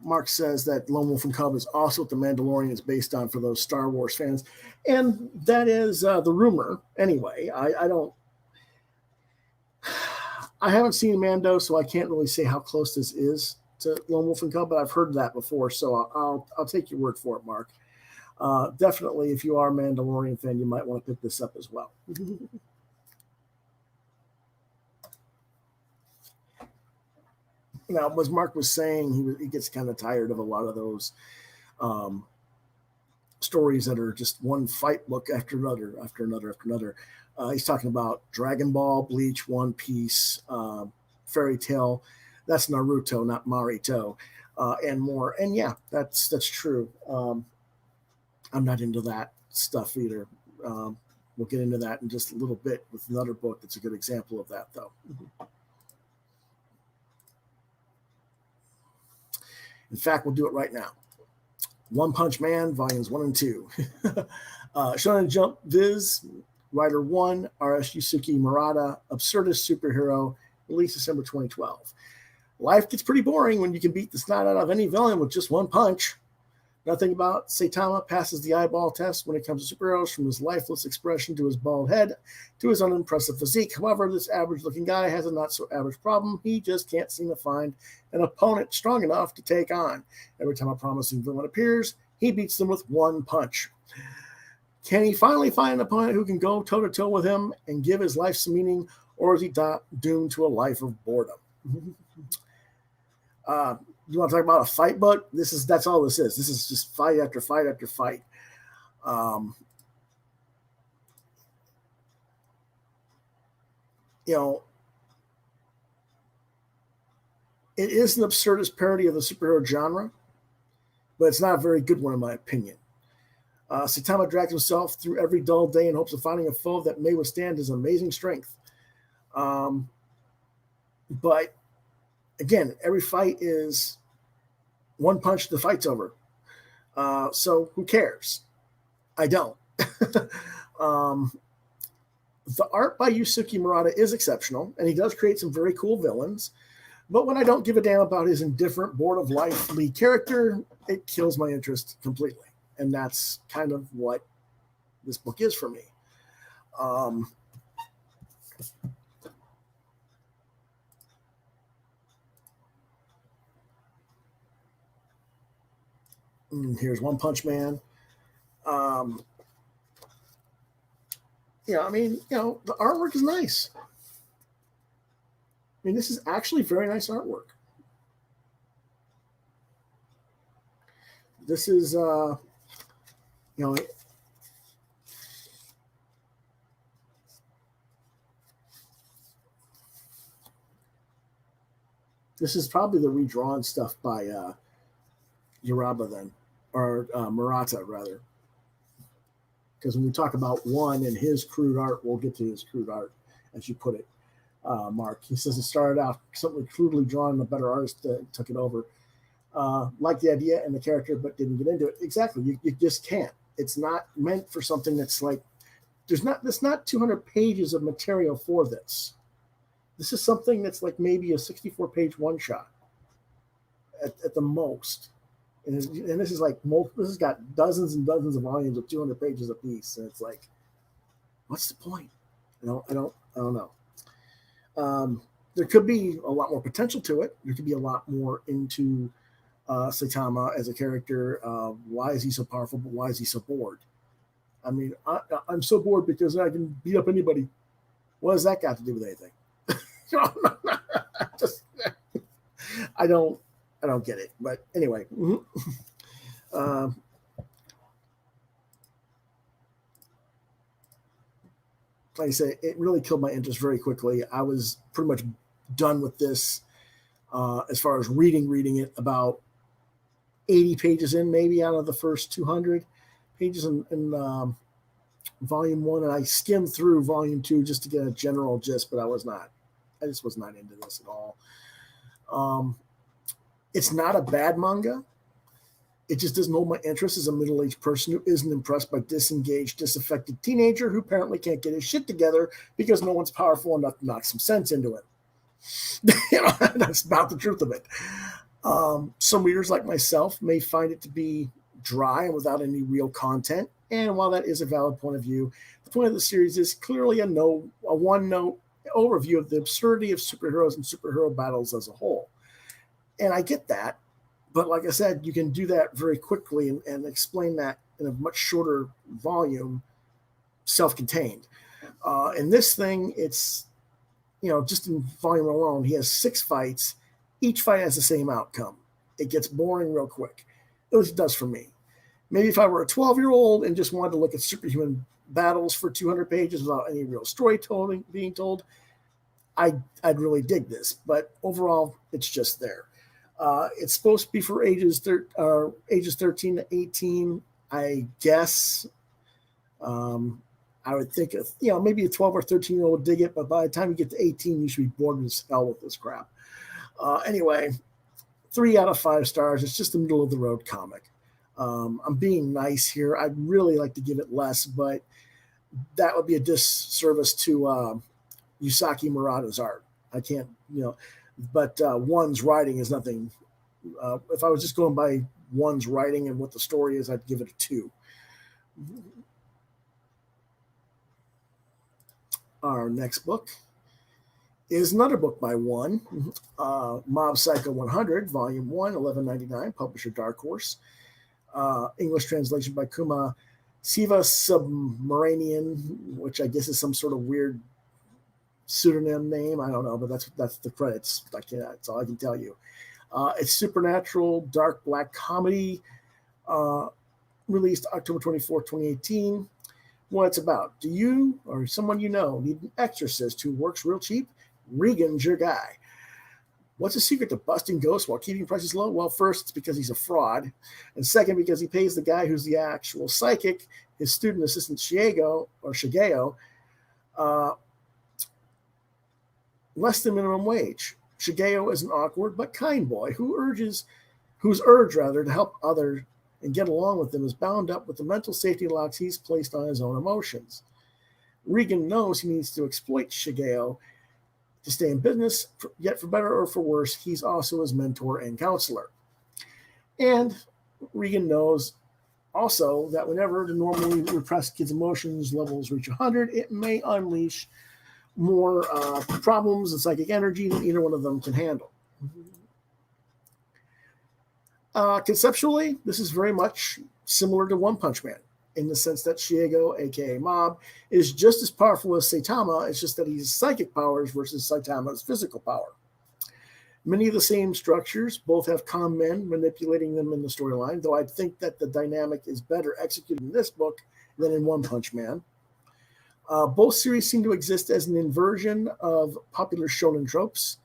Mark says that Lone Wolf and Cub is also what The Mandalorian is based on for those Star Wars fans, and that is the rumor. Anyway, I don't, I haven't seen Mando, so I can't really say how close this is to Lone Wolf and Cub, but I've heard that before, so I'll take your word for it, Mark. Definitely, if you are a Mandalorian fan, you might want to pick this up as well. Now, as Mark was saying, he gets kind of tired of a lot of those um, stories that are just one fight book after another, after another, after another. He's talking about Dragon Ball, Bleach, One Piece, Fairy Tale. That's Naruto, not Marito, and more. And yeah, that's true. I'm not into that stuff either. We'll get into that in just a little bit with another book that's a good example of that, though. In fact, we'll do it right now. One Punch Man, volumes 1 and 2. Shonen Jump Viz, Writer 1, R.S. Yusuke Murata, Absurdist Superhero, released December 2012. Life gets pretty boring when you can beat the snot out of any villain with just one punch. Nothing about Saitama passes the eyeball test when it comes to superheroes, from his lifeless expression to his bald head to his unimpressive physique. However, this average-looking guy has a not-so-average problem. He just can't seem to find an opponent strong enough to take on. Every time a promising villain appears, he beats them with one punch. Can he finally find an opponent who can go toe-to-toe with him and give his life some meaning, or is he doomed to a life of boredom? You want to talk about a fight book? That's all this is. This is just fight after fight after fight. You know, it is an absurdist parody of the superhero genre, but it's not a very good one in my opinion. Saitama drags himself through every dull day in hopes of finding a foe that may withstand his amazing strength. But again, every fight is one punch, the fight's over. So who cares? I don't. The art by Yusuke Murata is exceptional, and he does create some very cool villains. But when I don't give a damn about his indifferent, bored of life lead character, it kills my interest completely. And that's kind of what this book is for me. Here's One Punch Man. I mean, the artwork is nice. I mean, this is actually very nice artwork. This is, this is probably the redrawn stuff by Uraba then, or Murata rather. Because when we talk about one and his crude art, we'll get to his crude art, as you put it, Mark. He says it started out something crudely drawn, and a better artist took it over. Liked the idea and the character, but didn't get into it. Exactly, you just can't. It's not meant for something that's like, there's not 200 pages of material for this. This is something that's like maybe a 64-page one-shot at the most. And this is like, this has got dozens and dozens of volumes of 200 pages apiece, and it's like, what's the point? I don't know. There could be a lot more potential to it. There could be a lot more into Saitama as a character. Why is he so powerful, but why is he so bored? I mean, I'm so bored because I can beat up anybody. What does that got to do with anything? I don't get it. But anyway, Uh, like I say, it really killed my interest very quickly. I was pretty much done with this as far as reading it about 80 pages in, maybe out of the first 200 pages in volume one. And I skimmed through volume two just to get a general gist, but I just was not into this at all. It's not a bad manga. It just doesn't hold my interest as a middle-aged person who isn't impressed by disengaged, disaffected teenager who apparently can't get his shit together because no one's powerful enough to knock some sense into it. That's about the truth of it. Some readers like myself may find it to be dry and without any real content. And while that is a valid point of view, the point of the series is clearly a one-note overview of the absurdity of superheroes and superhero battles as a whole. And I get that. But like I said, you can do that very quickly and explain that in a much shorter volume, self-contained. In this thing, it's, just in volume alone, he has 6 fights. Each fight has the same outcome. It gets boring real quick. At least it does for me. Maybe if I were a 12-year-old and just wanted to look at superhuman battles for 200 pages without any real story being told, I'd really dig this. But overall, it's just there. It's supposed to be for ages 13 to 18, I guess. I would think, maybe a 12 or 13-year-old would dig it, but by the time you get to 18, you should be bored as hell with this crap. Anyway, 3 out of 5 stars. It's just a middle-of-the-road comic. I'm being nice here. I'd really like to give it less, but that would be a disservice to Yusaki Murata's art. I can't, but one's writing is nothing. If I was just going by one's writing and what the story is, I'd give it a 2. Our next book is another book by One, Mob Psycho 100, Volume 1, $11.99, publisher Dark Horse. English translation by Kuma Siva Submaranian, which I guess is some sort of weird pseudonym name. I don't know, but that's the credits. That's all I can tell you. It's supernatural, dark black comedy, released October 24th, 2018. What it's about. Do you or someone you know need an exorcist who works real cheap? Regan's your guy. What's the secret to busting ghosts while keeping prices low? Well, first, it's because he's a fraud. And second, because he pays the guy who's the actual psychic, his student assistant Shigeo, less than minimum wage. Shigeo is an awkward but kind boy whose urge to help others and get along with them is bound up with the mental safety locks he's placed on his own emotions. Regan knows he needs to exploit Shigeo to stay in business, yet for better or for worse, he's also his mentor and counselor. And Regan knows also that whenever the normally repressed kid's emotions levels reach 100, it may unleash more problems and psychic energy than either one of them can handle. Conceptually, this is very much similar to One Punch Man in the sense that Shigeo, aka Mob, is just as powerful as Saitama. It's just that he's psychic powers versus Saitama's physical power. Many of the same structures, both have calm men manipulating them in the storyline, though I think that the dynamic is better executed in this book than in One Punch Man. Both series seem to exist as an inversion of popular shonen tropes.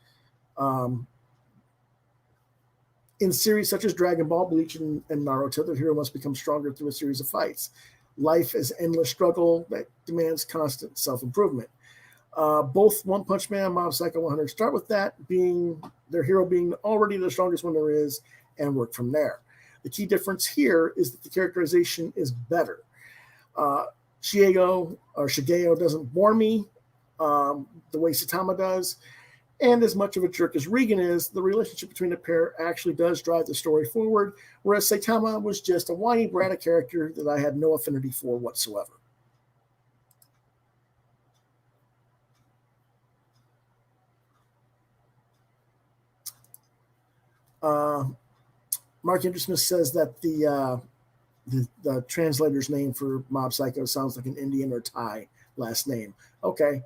In series such as Dragon Ball, Bleach, and Naruto, the hero must become stronger through a series of fights. Life is endless struggle that demands constant self-improvement. Both One Punch Man and Mob Psycho 100 start with that, being their hero being already the strongest one there is, and work from there. The key difference here is that the characterization is better. Shigeo doesn't bore me the way Saitama does. And as much of a jerk as Regan is, the relationship between the pair actually does drive the story forward, whereas Saitama was just a whiny brat of character that I had no affinity for whatsoever. Mark Indersmith says that the translator's name for Mob Psycho sounds like an Indian or Thai last name. Okay.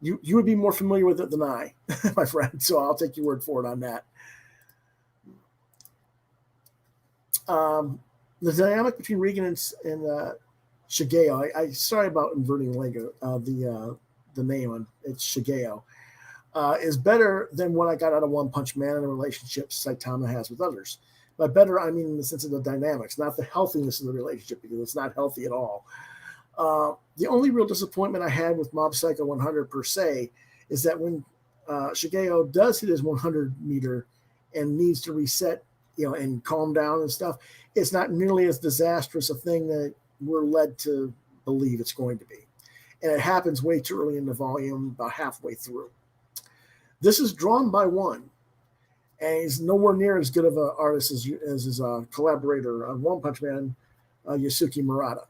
You would be more familiar with it than I, my friend, so I'll take your word for it on that. The dynamic between Regan and Shigeo. I sorry about inverting Lego the name on it's Shigeo. Is better than what I got out of One Punch Man and the relationships Saitama has with others. By better, I mean in the sense of the dynamics, not the healthiness of the relationship, because it's not healthy at all. The only real disappointment I had with Mob Psycho 100 per se is that when Shigeo does hit his 100 meter and needs to reset, and calm down and stuff, it's not nearly as disastrous a thing that we're led to believe it's going to be. And it happens way too early in the volume, about halfway through. This is drawn by one, and he's nowhere near as good of an artist as his collaborator on One Punch Man, Yasuki Murata.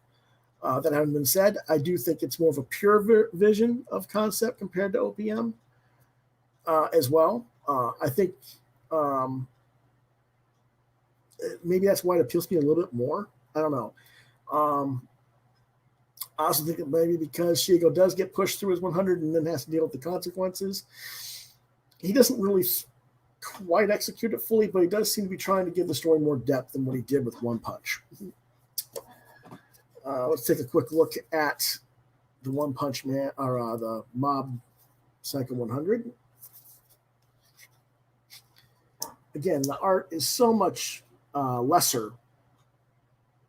That having been said, I do think it's more of a pure vision of concept compared to OPM as well. I think maybe that's why it appeals to me a little bit more. I don't know. I also think that maybe because Shigo does get pushed through his 100 and then has to deal with the consequences, he doesn't really quite execute it fully, but he does seem to be trying to give the story more depth than what he did with One Punch. Let's take a quick look at the One Punch Man, or the Mob Psycho 100. Again, the art is so much lesser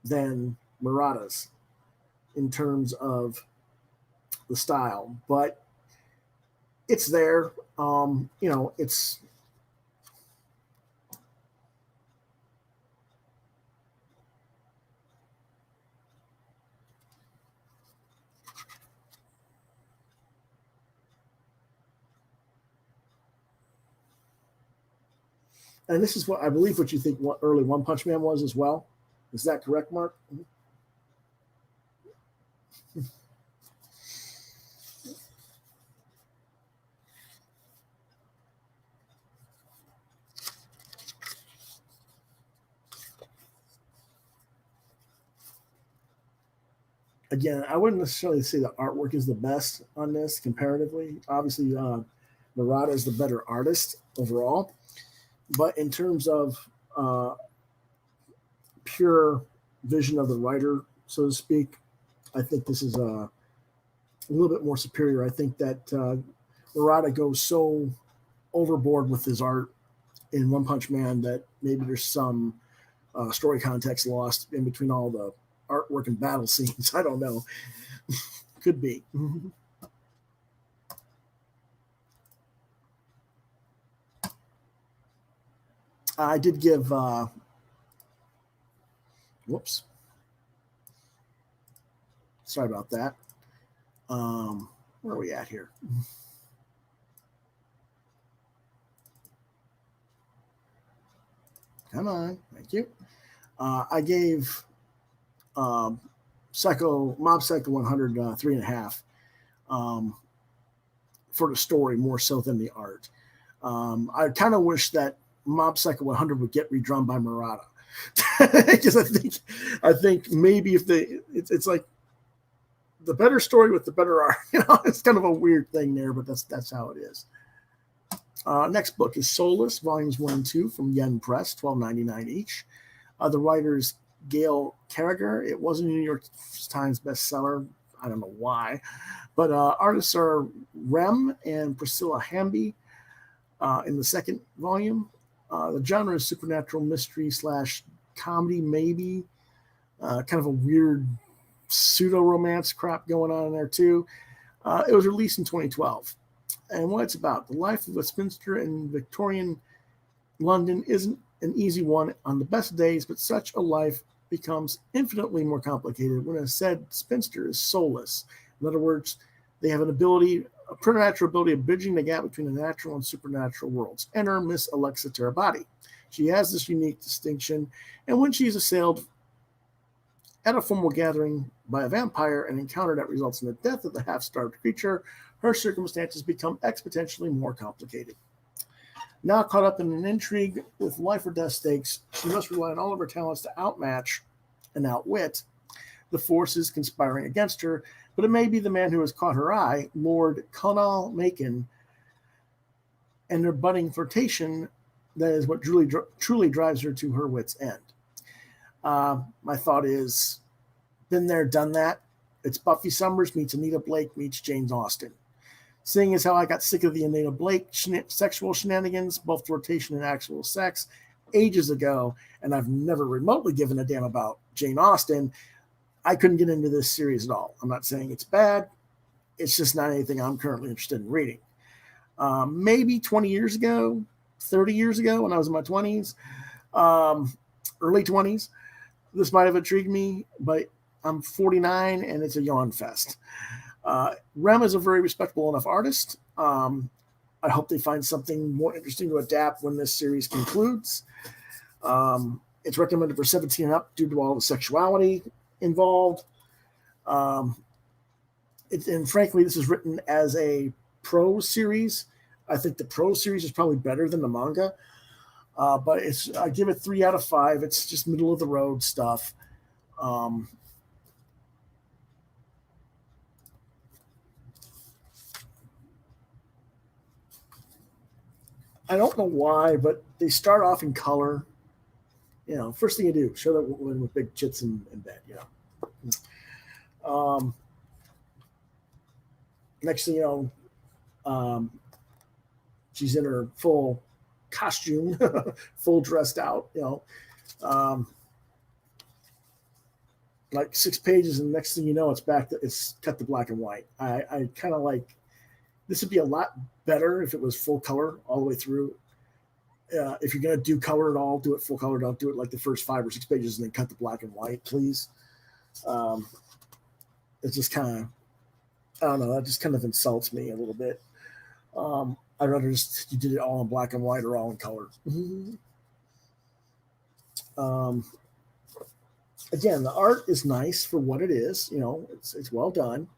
than Murata's in terms of the style, but it's there. It's and this is what I believe what you think what early One Punch Man was as well. Is that correct, Mark? Again, I wouldn't necessarily say the artwork is the best on this comparatively. Obviously, Murata is the better artist overall. But in terms of pure vision of the writer, so to speak, I think this is a little bit more superior. I think that Murata goes so overboard with his art in One Punch Man that maybe there's some story context lost in between all the artwork and battle scenes. I don't know. Could be. I did give whoops. Sorry about that. Where are we at here? Come on. Thank you. I gave Mob Psycho 100 3.5 for the story more so than the art. I kind of wish that Mob Psycho 100 would get redrawn by Murata, because I think maybe if it's like the better story with the better art. It's kind of a weird thing there, but that's how it is. Next book is Soulless, volumes 1 and 2 from Yen Press, $12.99 each. The writer's Gail Carriger. It was a New York Times bestseller. I don't know why, but artists are Rem and Priscilla Hamby in the second volume. The genre is supernatural mystery / comedy, maybe. Kind of a weird pseudo-romance crap going on in there, too. It was released in 2012. And what it's about, the life of a spinster in Victorian London isn't an easy one on the best days, but such a life becomes infinitely more complicated when a said spinster is soulless. In other words, they have a preternatural ability of bridging the gap between the natural and supernatural worlds. Enter Miss Alexa Terabati. She has this unique distinction, and when she is assailed at a formal gathering by a vampire, an encounter that results in the death of the half-starved creature, her circumstances become exponentially more complicated. Now caught up in an intrigue with life or death stakes, she must rely on all of her talents to outmatch and outwit the forces conspiring against her, but it may be the man who has caught her eye, Lord Conall Macon, and their budding flirtation that is what truly drives her to her wit's end. My thought is, been there, done that. It's Buffy Summers meets Anita Blake meets Jane Austen. Seeing as how I got sick of the Anita Blake sexual shenanigans, both flirtation and actual sex, ages ago, and I've never remotely given a damn about Jane Austen, I couldn't get into this series at all. I'm not saying it's bad. It's just not anything I'm currently interested in reading. Maybe 20 years ago, 30 years ago, when I was in my 20s, early 20s, this might have intrigued me, but I'm 49 and it's a yawn fest. Rem is a very respectable enough artist. I hope they find something more interesting to adapt when this series concludes. It's recommended for 17 and up due to all the sexuality involved. And frankly, this is written as a prose series. I think the prose series is probably better than the manga. But I give it 3 out of 5. It's just middle of the road stuff. I don't know why, but they start off in color. You know, first thing you do, show that woman with big chits in bed. You know. Next thing you know, she's in her full costume, full dressed out. You know, like 6 pages, and next thing you know, it's cut to black and white. I kind of like this would be a lot better if it was full color all the way through. If you're going to do color at all, do it full color. Don't do it like the first 5 or 6 pages and then cut to black and white, please. It's just kind of, I don't know, that just kind of insults me a little bit. I'd rather just you did it all in black and white or all in color. Again, the art is nice for what it is. You know, it's well done.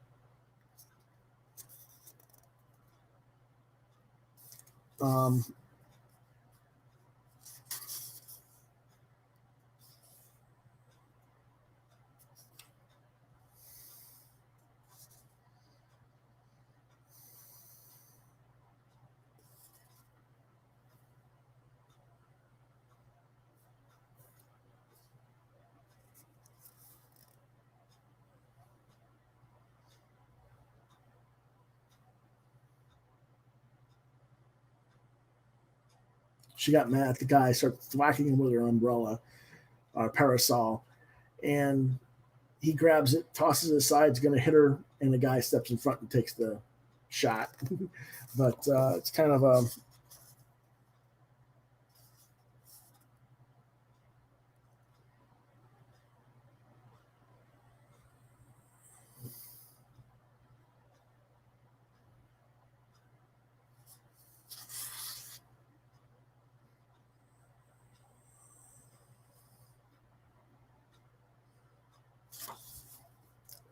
She got mad at the guy, started thwacking him with her umbrella or parasol, and he grabs it, tosses it aside, is going to hit her, and the guy steps in front and takes the shot. But it's kind of a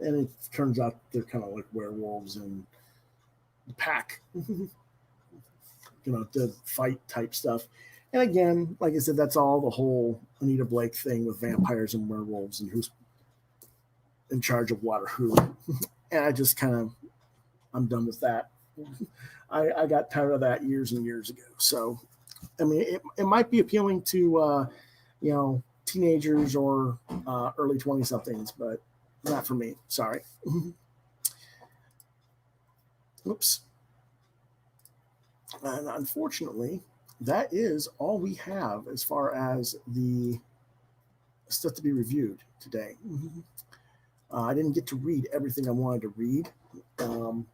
and it turns out they're kind of like werewolves and the pack, you know, the fight type stuff. And again, like I said, that's all the whole Anita Blake thing with vampires and werewolves and who's in charge of what or who. And I just kind of, I'm done with that. I got tired of that years and years ago. So, I mean, it might be appealing to, you know, teenagers or early 20 somethings, but not for me. Sorry. Oops. And unfortunately, that is all we have as far as the stuff to be reviewed today. I didn't get to read everything I wanted to read,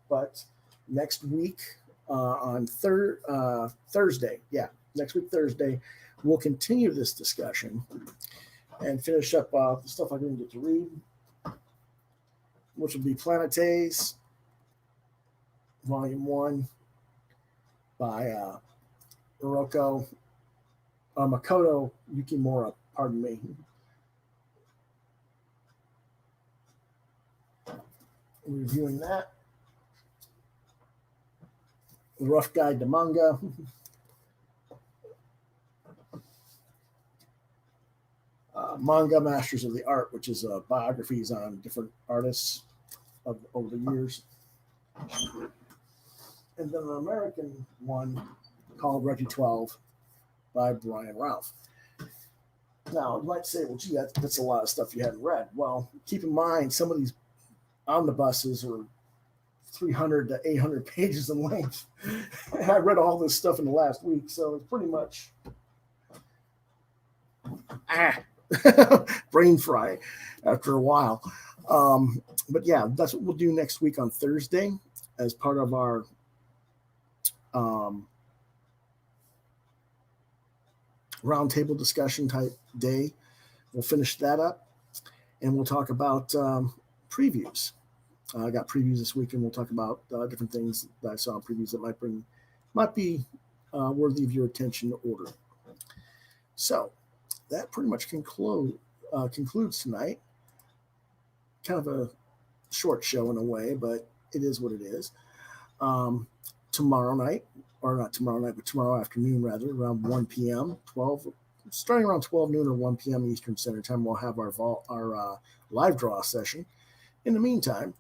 but next week on Thursday, next week Thursday, we'll continue this discussion and finish up the stuff I didn't get to read, which will be Planetes, Volume 1 by Makoto Yukimura, pardon me. Reviewing that. The Rough Guide to Manga. Manga Masters of the Art, which is biographies on different artists over the years. And then an American one called Reggie 12 by Brian Ralph. Now, you might say, well, gee, that's a lot of stuff you hadn't read. Well, keep in mind, some of these omnibuses are 300 to 800 pages in length. And I read all this stuff in the last week, so it's pretty much brain fry after a while. But yeah, that's what we'll do next week on Thursday as part of our roundtable discussion type day. We'll finish that up and we'll talk about previews. I got previews this week, and we'll talk about different things that I saw in previews that might be worthy of your attention to order. So that pretty much concludes tonight. Kind of a short show in a way, but it is what it is. Tomorrow night, or not tomorrow night, but tomorrow afternoon, rather, around 1 p.m., starting around 12 noon or 1 p.m. Eastern Standard Time, we'll have our live draw session. In the meantime,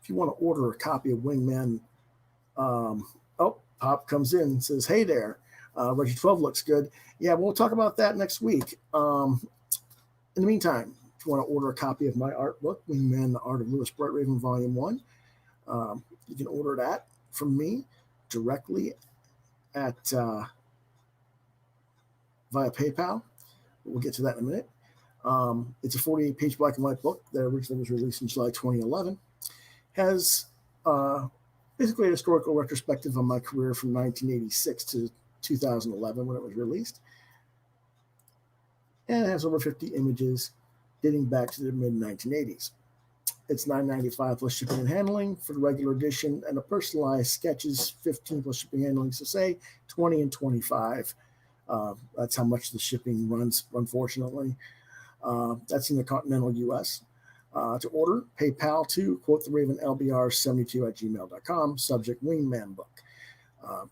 if you want to order a copy of Wingman, Pop comes in and says, hey there, Reggie 12 looks good. Yeah, we'll talk about that next week. In the meantime, if you want to order a copy of my art book, Wingman, The Art of Lewis Bright Raven, Volume 1, you can order that from me directly at via PayPal. We'll get to that in a minute. It's a 48-page black and white book that originally was released in July 2011. Has basically a historical retrospective on my career from 1986 to 2011 when it was released. And it has over 50 images dating back to the mid-1980s. It's $9.95 plus shipping and handling for the regular edition, and the personalized sketches, $15 plus shipping and handling. So say $20 and $25. That's how much the shipping runs, unfortunately. That's in the continental U.S. To order, PayPal to Quoth the Raven LBR72@gmail.com, subject Wingman book.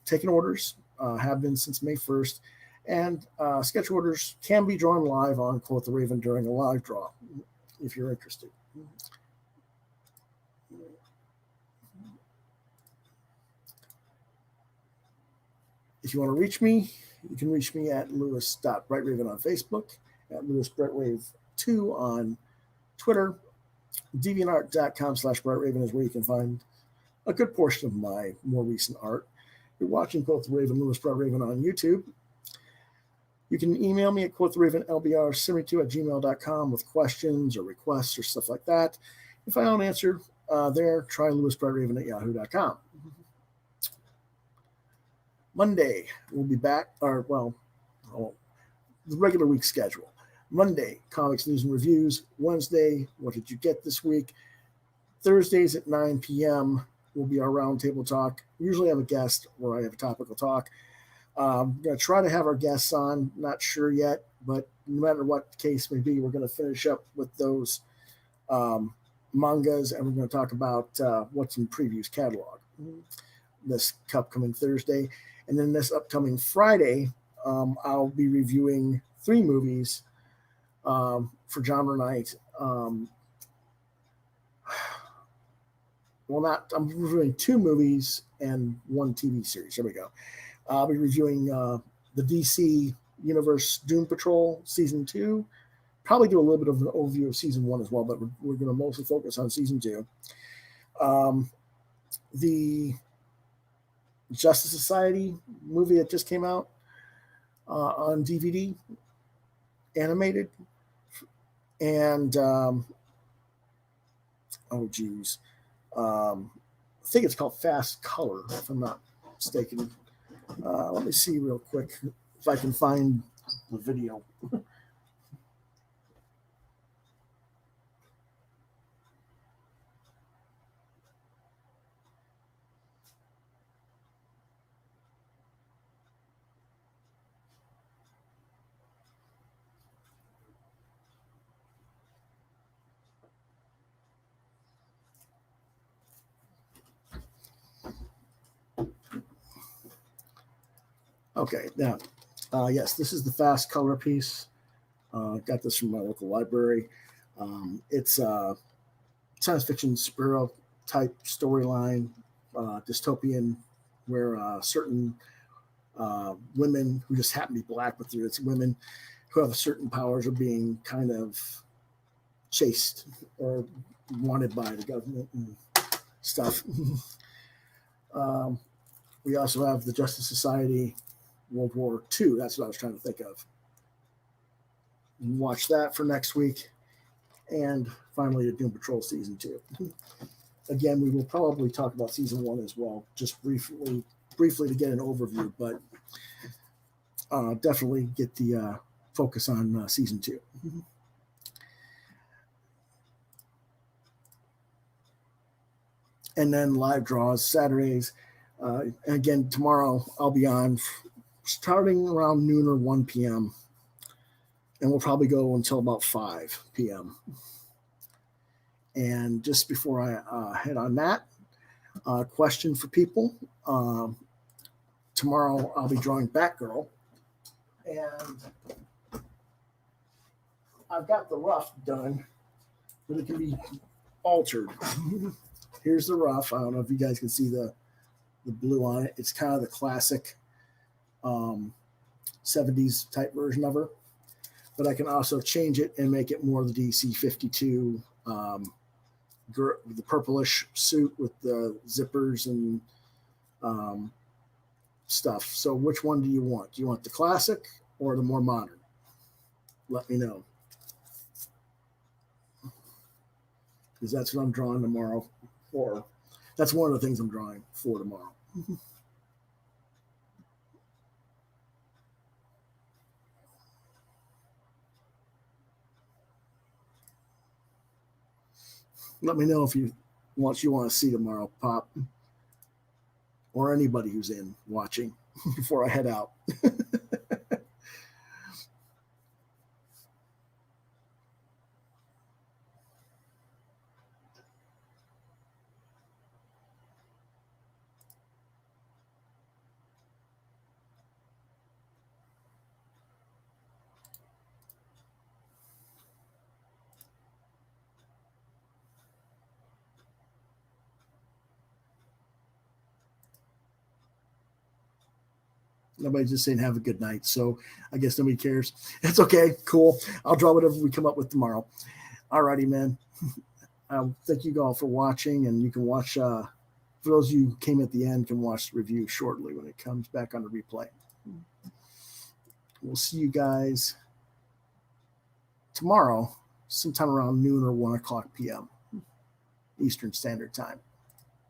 Taking orders, have been since May 1st, and sketch orders can be drawn live on Quoth the Raven during a live draw, if you're interested. If you want to reach me, you can reach me at lewis.brightraven on Facebook, at lewisbrightwave2 on Twitter. deviantart.com/brightraven is where you can find a good portion of my more recent art. You're watching Quoth the Raven, Lewis Bright Raven on YouTube. You can email me at quoththeravenlbr72@gmail.com with questions or requests or stuff like that. If I don't answer there, try lewisbrightraven@yahoo.com. Monday, we'll be back, the regular week schedule. Monday, comics, news, and reviews. Wednesday, what did you get this week? Thursdays at 9 p.m. will be our roundtable talk. Usually I have a guest or I have a topical talk. I'm going to try to have our guests on. Not sure yet, but no matter what the case may be, we're going to finish up with those mangas, and we're going to talk about what's in previews catalog this upcoming Thursday. And then this upcoming Friday, I'll be reviewing 3 movies for genre night. I'm reviewing 2 movies and 1 TV series. There we go. I'll be reviewing the DC Universe Doom Patrol Season 2. Probably do a little bit of an overview of Season 1 as well, but we're going to mostly focus on Season 2. The Justice Society movie that just came out on DVD, animated, and I think it's called Fast Color, if I'm not mistaken. Let me see real quick if I can find the video. Okay, now, yes, this is the Fast Color piece. Got this from my local library. It's a science fiction superhero type storyline, dystopian, where certain women who just happen to be black, but it's women, who have certain powers are being kind of chased or wanted by the government and stuff. We also have the Justice Society World War II. That's what I was trying to think of. Watch that for next week. And finally, the Doom Patrol Season 2. Again, we will probably talk about Season 1 as well, just briefly to get an overview, but definitely get the focus on Season 2. And then live draws, Saturdays. And again, tomorrow I'll be on starting around noon or 1 p.m. And we'll probably go until about 5 p.m. And just before I head on that, question for people. Tomorrow I'll be drawing Batgirl. And I've got the rough done, but it can be altered. Here's the rough. I don't know if you guys can see the blue on it. It's kind of the classic 70s type version of her. But I can also change it and make it more the DC 52, the purplish suit with the zippers and stuff. So which one do you want? Do you want the classic or the more modern? Let me know. Because that's what I'm drawing tomorrow for. That's one of the things I'm drawing for tomorrow. Let me know if you want to see tomorrow, Pop, or anybody who's in watching before I head out. Nobody's just saying have a good night. So I guess nobody cares. It's okay. Cool. I'll draw whatever we come up with tomorrow. All righty, man. Thank you all for watching. And you can watch, for those of you who came at the end, can watch the review shortly when it comes back on the replay. We'll see you guys tomorrow, sometime around noon or 1 o'clock p.m. Eastern Standard Time.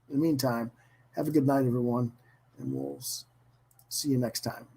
In the meantime, have a good night, everyone. And we'll see you next time.